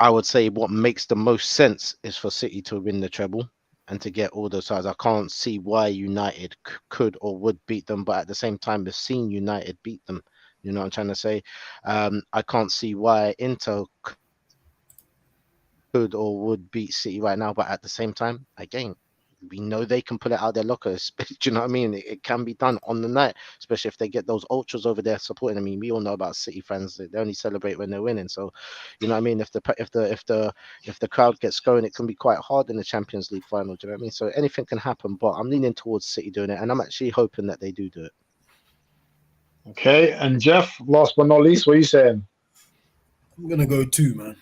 S2: I would say what makes the most sense is for City to win the treble and to get all those sides. I can't see why United could or would beat them, but at the same time, we've seen United beat them. You know what I'm trying to say? I can't see why Inter could or would beat City right now, but at the same time, again, we know they can pull it out their lockers. Do you know what I mean? It can be done on the night, especially if they get those ultras over there supporting. I mean, we all know about City fans; they only celebrate when they're winning. So, you know what I mean? If the crowd gets going, it can be quite hard in the Champions League final. Do you know what I mean? So anything can happen, but I'm leaning towards City doing it, and I'm actually hoping that they do it.
S4: Okay, and Jeff, last but not least, what are you saying?
S3: I'm gonna go 2, man.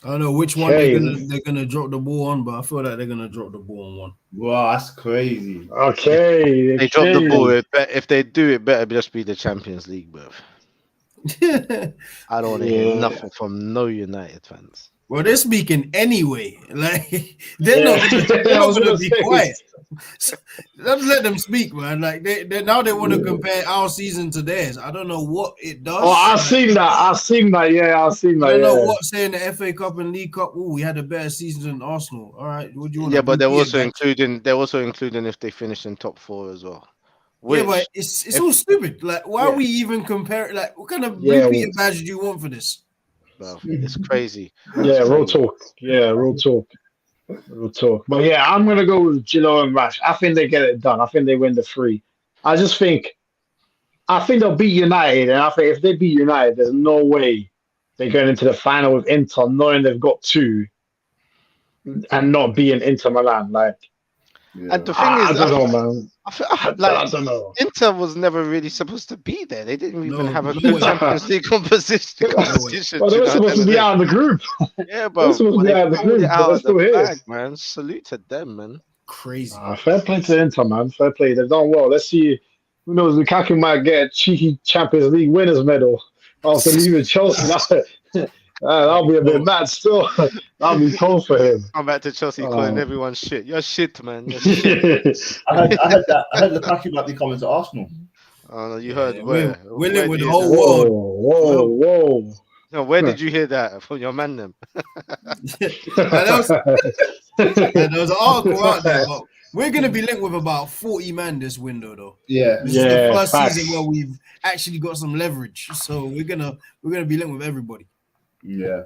S3: I don't know which one they're gonna drop the ball on, but I feel like they're gonna drop the ball on 1.
S1: Wow, that's crazy.
S4: Okay,
S2: they drop the ball. If they do, it better just be the Champions League, bro. I don't want to hear nothing from no United fans.
S3: Well, they're speaking anyway. Like they're not gonna be quiet. Let's let them speak, man. Like they now they want to compare our season to theirs. I don't know what it does.
S4: Oh, I've seen that. Yeah, I've seen that.
S3: I don't know what saying the FA Cup and League Cup. Oh, we had a better season than Arsenal. All right, what do you want?
S2: Yeah, but they're also including if they finish in top 4 as well.
S3: Yeah, but it's all stupid. Like, why are we even comparing? Like, what kind of repeating badge do you want for this?
S2: Bro, it's crazy.
S4: Yeah, real talk. Yeah, real talk. But yeah, I'm gonna go with Gilo and Rash. I think they get it done. I think they win the 3. I think they'll beat United, and I think if they beat United, there's no way they're going into the final with Inter, knowing they've got 2, and not being Inter Milan. Like,
S2: and the thing is,
S4: I don't know, man.
S2: I don't know. Inter was never really supposed to be there. They didn't even have a good Champions League competition.
S4: Well, they were supposed to be out of the group.
S2: Yeah, but they're supposed to be out of the group. They're still here, man. Salute to them, man.
S3: Crazy.
S4: Fair play to Inter, man. Fair play. They've done well. Let's see. Who knows? Lukaku might get a cheeky Champions League winners medal after leaving Chelsea. That'll be a bit mad still. That'll be cold for him.
S2: I'm back to Chelsea calling everyone shit. You're shit, man. You're shit.
S1: I heard Lukaku might be coming to Arsenal.
S2: Oh, you heard
S3: We're with the whole world.
S4: Whoa.
S2: No, where did you hear that from your mandem?
S3: There was an article out there. But we're gonna be linked with about 40 man this window, though.
S1: Yeah,
S3: this is the first season where we've actually got some leverage. So we're gonna be linked with everybody.
S4: Yeah.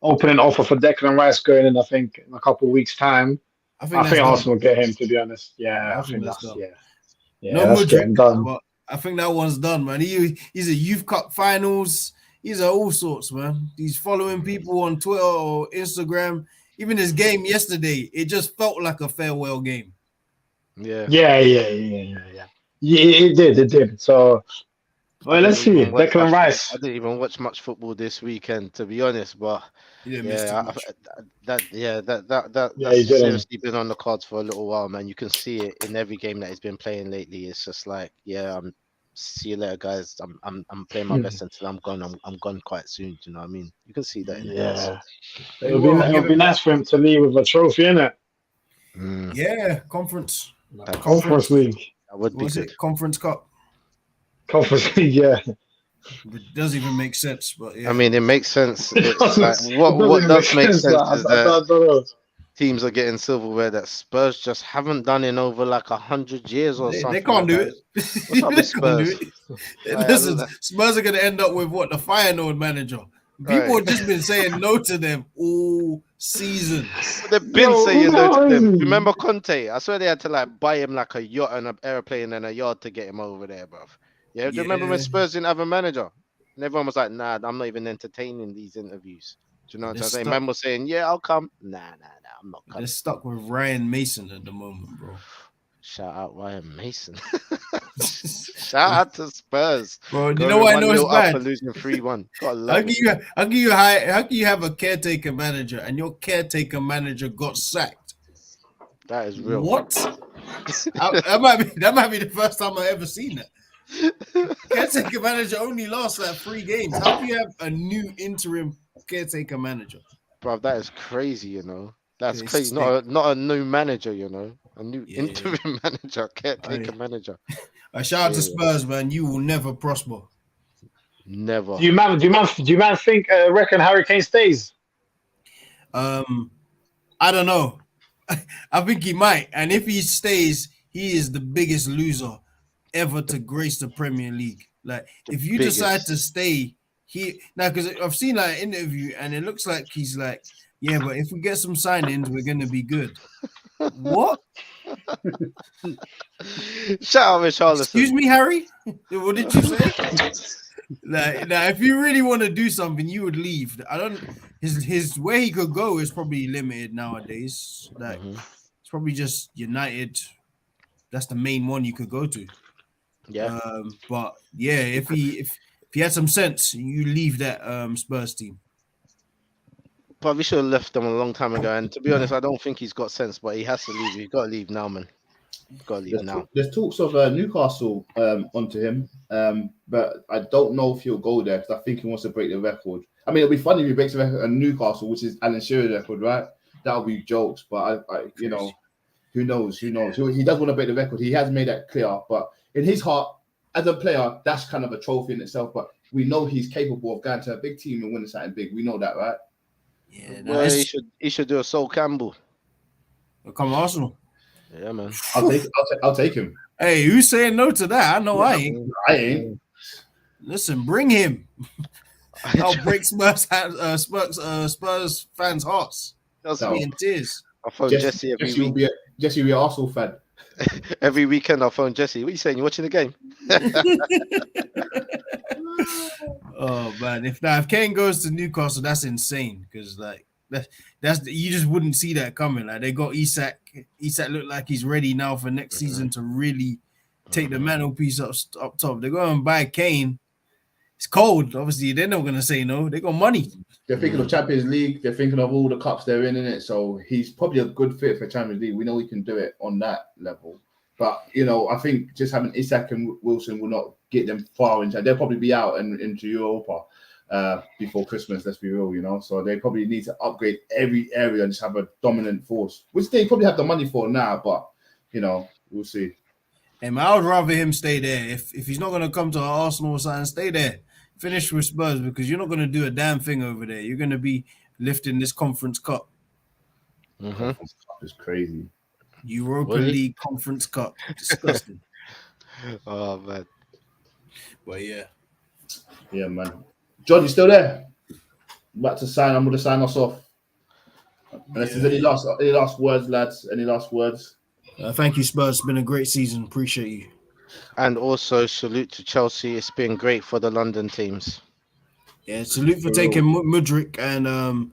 S4: Opening offer for Declan Rice going in, I think, in a couple of weeks' time. I think Arsenal get him, to be honest. Yeah, I think that's done. Yeah,
S3: no more done. But I think that one's done, man. He's a Youth Cup finals. He's all sorts, man. He's following people on Twitter or Instagram. Even his game yesterday, it just felt like a farewell game.
S4: Yeah. It did. So. Well, let's see. Declan Rice.
S2: I didn't even watch much football this weekend, to be honest. But that's seriously been on the cards for a little while, man. You can see it in every game that he's been playing lately. It's just like, see you later, guys. I'm playing my best until I'm gone. I'm gone quite soon. Do you know what I mean? You can see that.
S4: It'll be nice for him to leave with a trophy, innit?
S3: Yeah, conference
S4: league.
S2: That would be good.
S3: Conference Cup.
S4: Conference League, yeah.
S3: It doesn't even make sense, but yeah.
S2: I mean, it makes sense. It's like, what does make sense is that teams are getting silverware that Spurs just haven't done in over like 100 years or something.
S3: They can't
S2: like
S3: do
S2: that.
S3: it.
S2: What's up
S3: They
S2: with
S3: can't do
S2: Spurs?
S3: it.
S2: Like,
S3: Listen, Spurs are going to end up with what? The Feyenoord manager. People have just been saying no to them all season.
S2: They've been saying no to them.
S4: no.
S2: Remember Conte? I swear they had to like buy him like a yacht and an airplane and a yard to get him over there, bruv. Yeah, do you remember when Spurs didn't have a manager? And everyone was like, nah, I'm not even entertaining these interviews. Do you know what I'm saying? Man was saying, yeah, I'll come. Nah, I'm not coming.
S3: They're stuck with Ryan Mason at the moment, bro.
S2: Shout out Ryan Mason. Shout out to Spurs.
S3: Bro, you know what I know is bad?
S2: And losing 3-1.
S3: How can you have a caretaker manager and your caretaker manager got sacked?
S2: That is real.
S3: What? that might be the first time I've ever seen that. Caretaker manager only lasts like 3 games. How do you have a new interim caretaker manager?
S2: Bro, that is crazy, you know. That's crazy. Not a new manager, you know. A new interim manager, caretaker manager.
S3: Shout out to Spurs, man. You will never prosper.
S2: Never.
S4: Do you man reckon Harry Kane stays?
S3: I don't know. I think he might. And if he stays, he is the biggest loser ever to grace the Premier League. Like, if you decide to stay, because I've seen like an interview and it looks like he's like, yeah, but if we get some signings, we're gonna be good. What?
S2: Shout out Richarlison.
S3: Excuse me, Harry? What did you say? Now, if you really want to do something, you would leave. His where he could go is probably limited nowadays. Like it's probably just United. That's the main one you could go to.
S2: Yeah.
S3: But yeah, if he had some sense, you leave that Spurs team.
S2: Probably should have left them a long time ago. And to be honest, I don't think he's got sense, but he has to leave. He's got to leave now, man.
S1: There's talks of Newcastle onto him, but I don't know if he'll go there because I think he wants to break the record. I mean, it'll be funny if he breaks the record at Newcastle, which is Alan Shearer's record, right? That'll be jokes, but I you know, who knows? He does want to break the record. He has made that clear, but in his heart, as a player, that's kind of a trophy in itself. But we know he's capable of going to a big team and winning something big. We know that, right?
S2: Yeah, well, he should do a Sol Campbell.
S3: Come Arsenal.
S2: Yeah, man.
S1: I'll take him.
S3: Hey, who's saying no to that? I know I ain't.
S1: I ain't.
S3: Listen, bring him. I'll break Spurs fans' hearts. That's me in tears.
S2: I'll phone Jesse every week.
S1: Jesse will be an Arsenal fan.
S2: Every weekend I'll phone Jesse. What are you saying? You watching the game?
S3: Oh man, if Kane goes to Newcastle, that's insane because like that's you just wouldn't see that coming. Like they got Isak. Isak looked like he's ready now for next season to really take the mantelpiece up top. They're going to buy Kane. It's cold. Obviously, they're not going to say no. They got money.
S1: They're thinking of Champions League. They're thinking of all the cups they're in it. So he's probably a good fit for Champions League. We know he can do it on that level. But, you know, I think just having Isak and Wilson will not get them far into. They'll probably be out into Europa before Christmas, let's be real, you know. So they probably need to upgrade every area and just have a dominant force, which they probably have the money for now, but, you know, we'll see.
S3: Hey, man, I would rather him stay there. If he's not going to come to Arsenal or something, stay there. Finish with Spurs because you're not going to do a damn thing over there. You're going to be lifting this Conference Cup.
S1: Conference Cup is crazy.
S3: Europa League Conference Cup. Disgusting.
S2: Oh, man.
S3: But yeah.
S1: Yeah, man. John, you still there? I'm going to sign us off. Unless there's any last words, lads. Any last words?
S3: Thank you, Spurs. It's been a great season. Appreciate you.
S2: And also salute to Chelsea. It's been great for the London teams.
S3: Yeah, salute for taking Mudryk and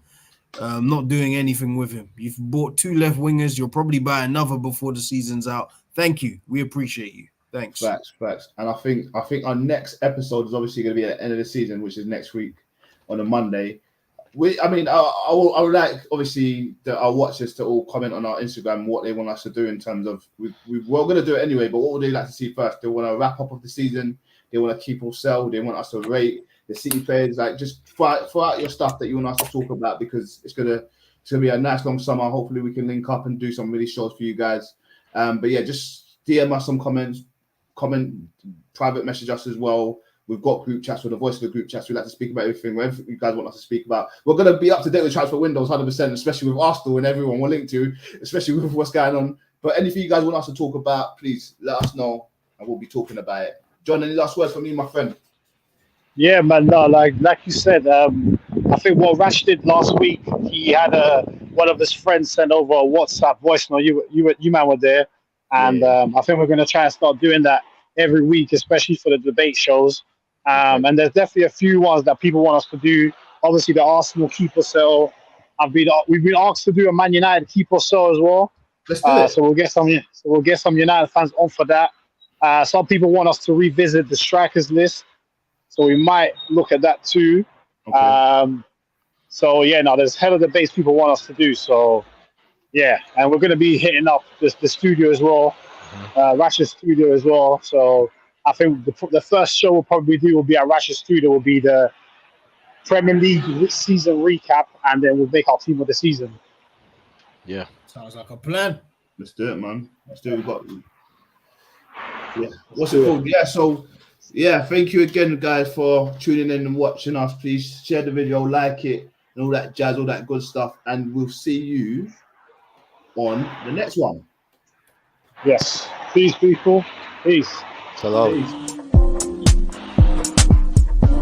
S3: not doing anything with him. You've bought 2 left wingers. You'll probably buy another before the season's out. Thank you. We appreciate you. Thanks.
S1: Facts. And I think our next episode is obviously going to be at the end of the season, which is next week on a Monday. I would like obviously our watchers to all comment on our Instagram what they want us to do in terms of we're going to do it anyway. But what would they like to see first? They want a wrap up of the season. They want to keep or sell. They want us to rate the City players. Like just throw out your stuff that you want us to talk about because it's gonna be a nice long summer. Hopefully we can link up and do some really shows for you guys. But yeah, just DM us some comments, comment, private message us as well. We've got group chats with the voice of the group chats. We like to speak about everything, whatever you guys want us to speak about. We're going to be up to date with transfer windows 100%, especially with Arsenal and everyone we're linked to, especially with what's going on. But anything you guys want us to talk about, please let us know and we'll be talking about it. John, any last words from me, my friend?
S4: Yeah, man. No, like you said, I think what Rash did last week, he had one of his friends send over a WhatsApp voice note. You man were there, and I think we're going to try and start doing that every week, especially for the debate shows. And there's definitely a few ones that people want us to do. Obviously, the Arsenal keep or sell. We've been asked to do a Man United keep or sell as well.
S1: Let's do it.
S4: So we'll get some United fans on for that. Some people want us to revisit the strikers list, so we might look at that too.
S1: Okay.
S4: So yeah, no, there's hell of the base people want us to do. So yeah, and we're going to be hitting up the studio as well, Rash's studio as well. So I think the first show we'll probably do will be at Rash's studio. Will be the Premier League season recap, and then we'll make our team of the season.
S2: Yeah,
S3: Sounds like a plan.
S1: Let's do it, man. Let's do it. What's it called? Yeah, so thank you again, guys, for tuning in and watching us. Please share the video, like it, and all that jazz, all that good stuff. And we'll see you on the next one.
S4: Yes. Peace, people. Peace.
S2: salam.
S1: Peace.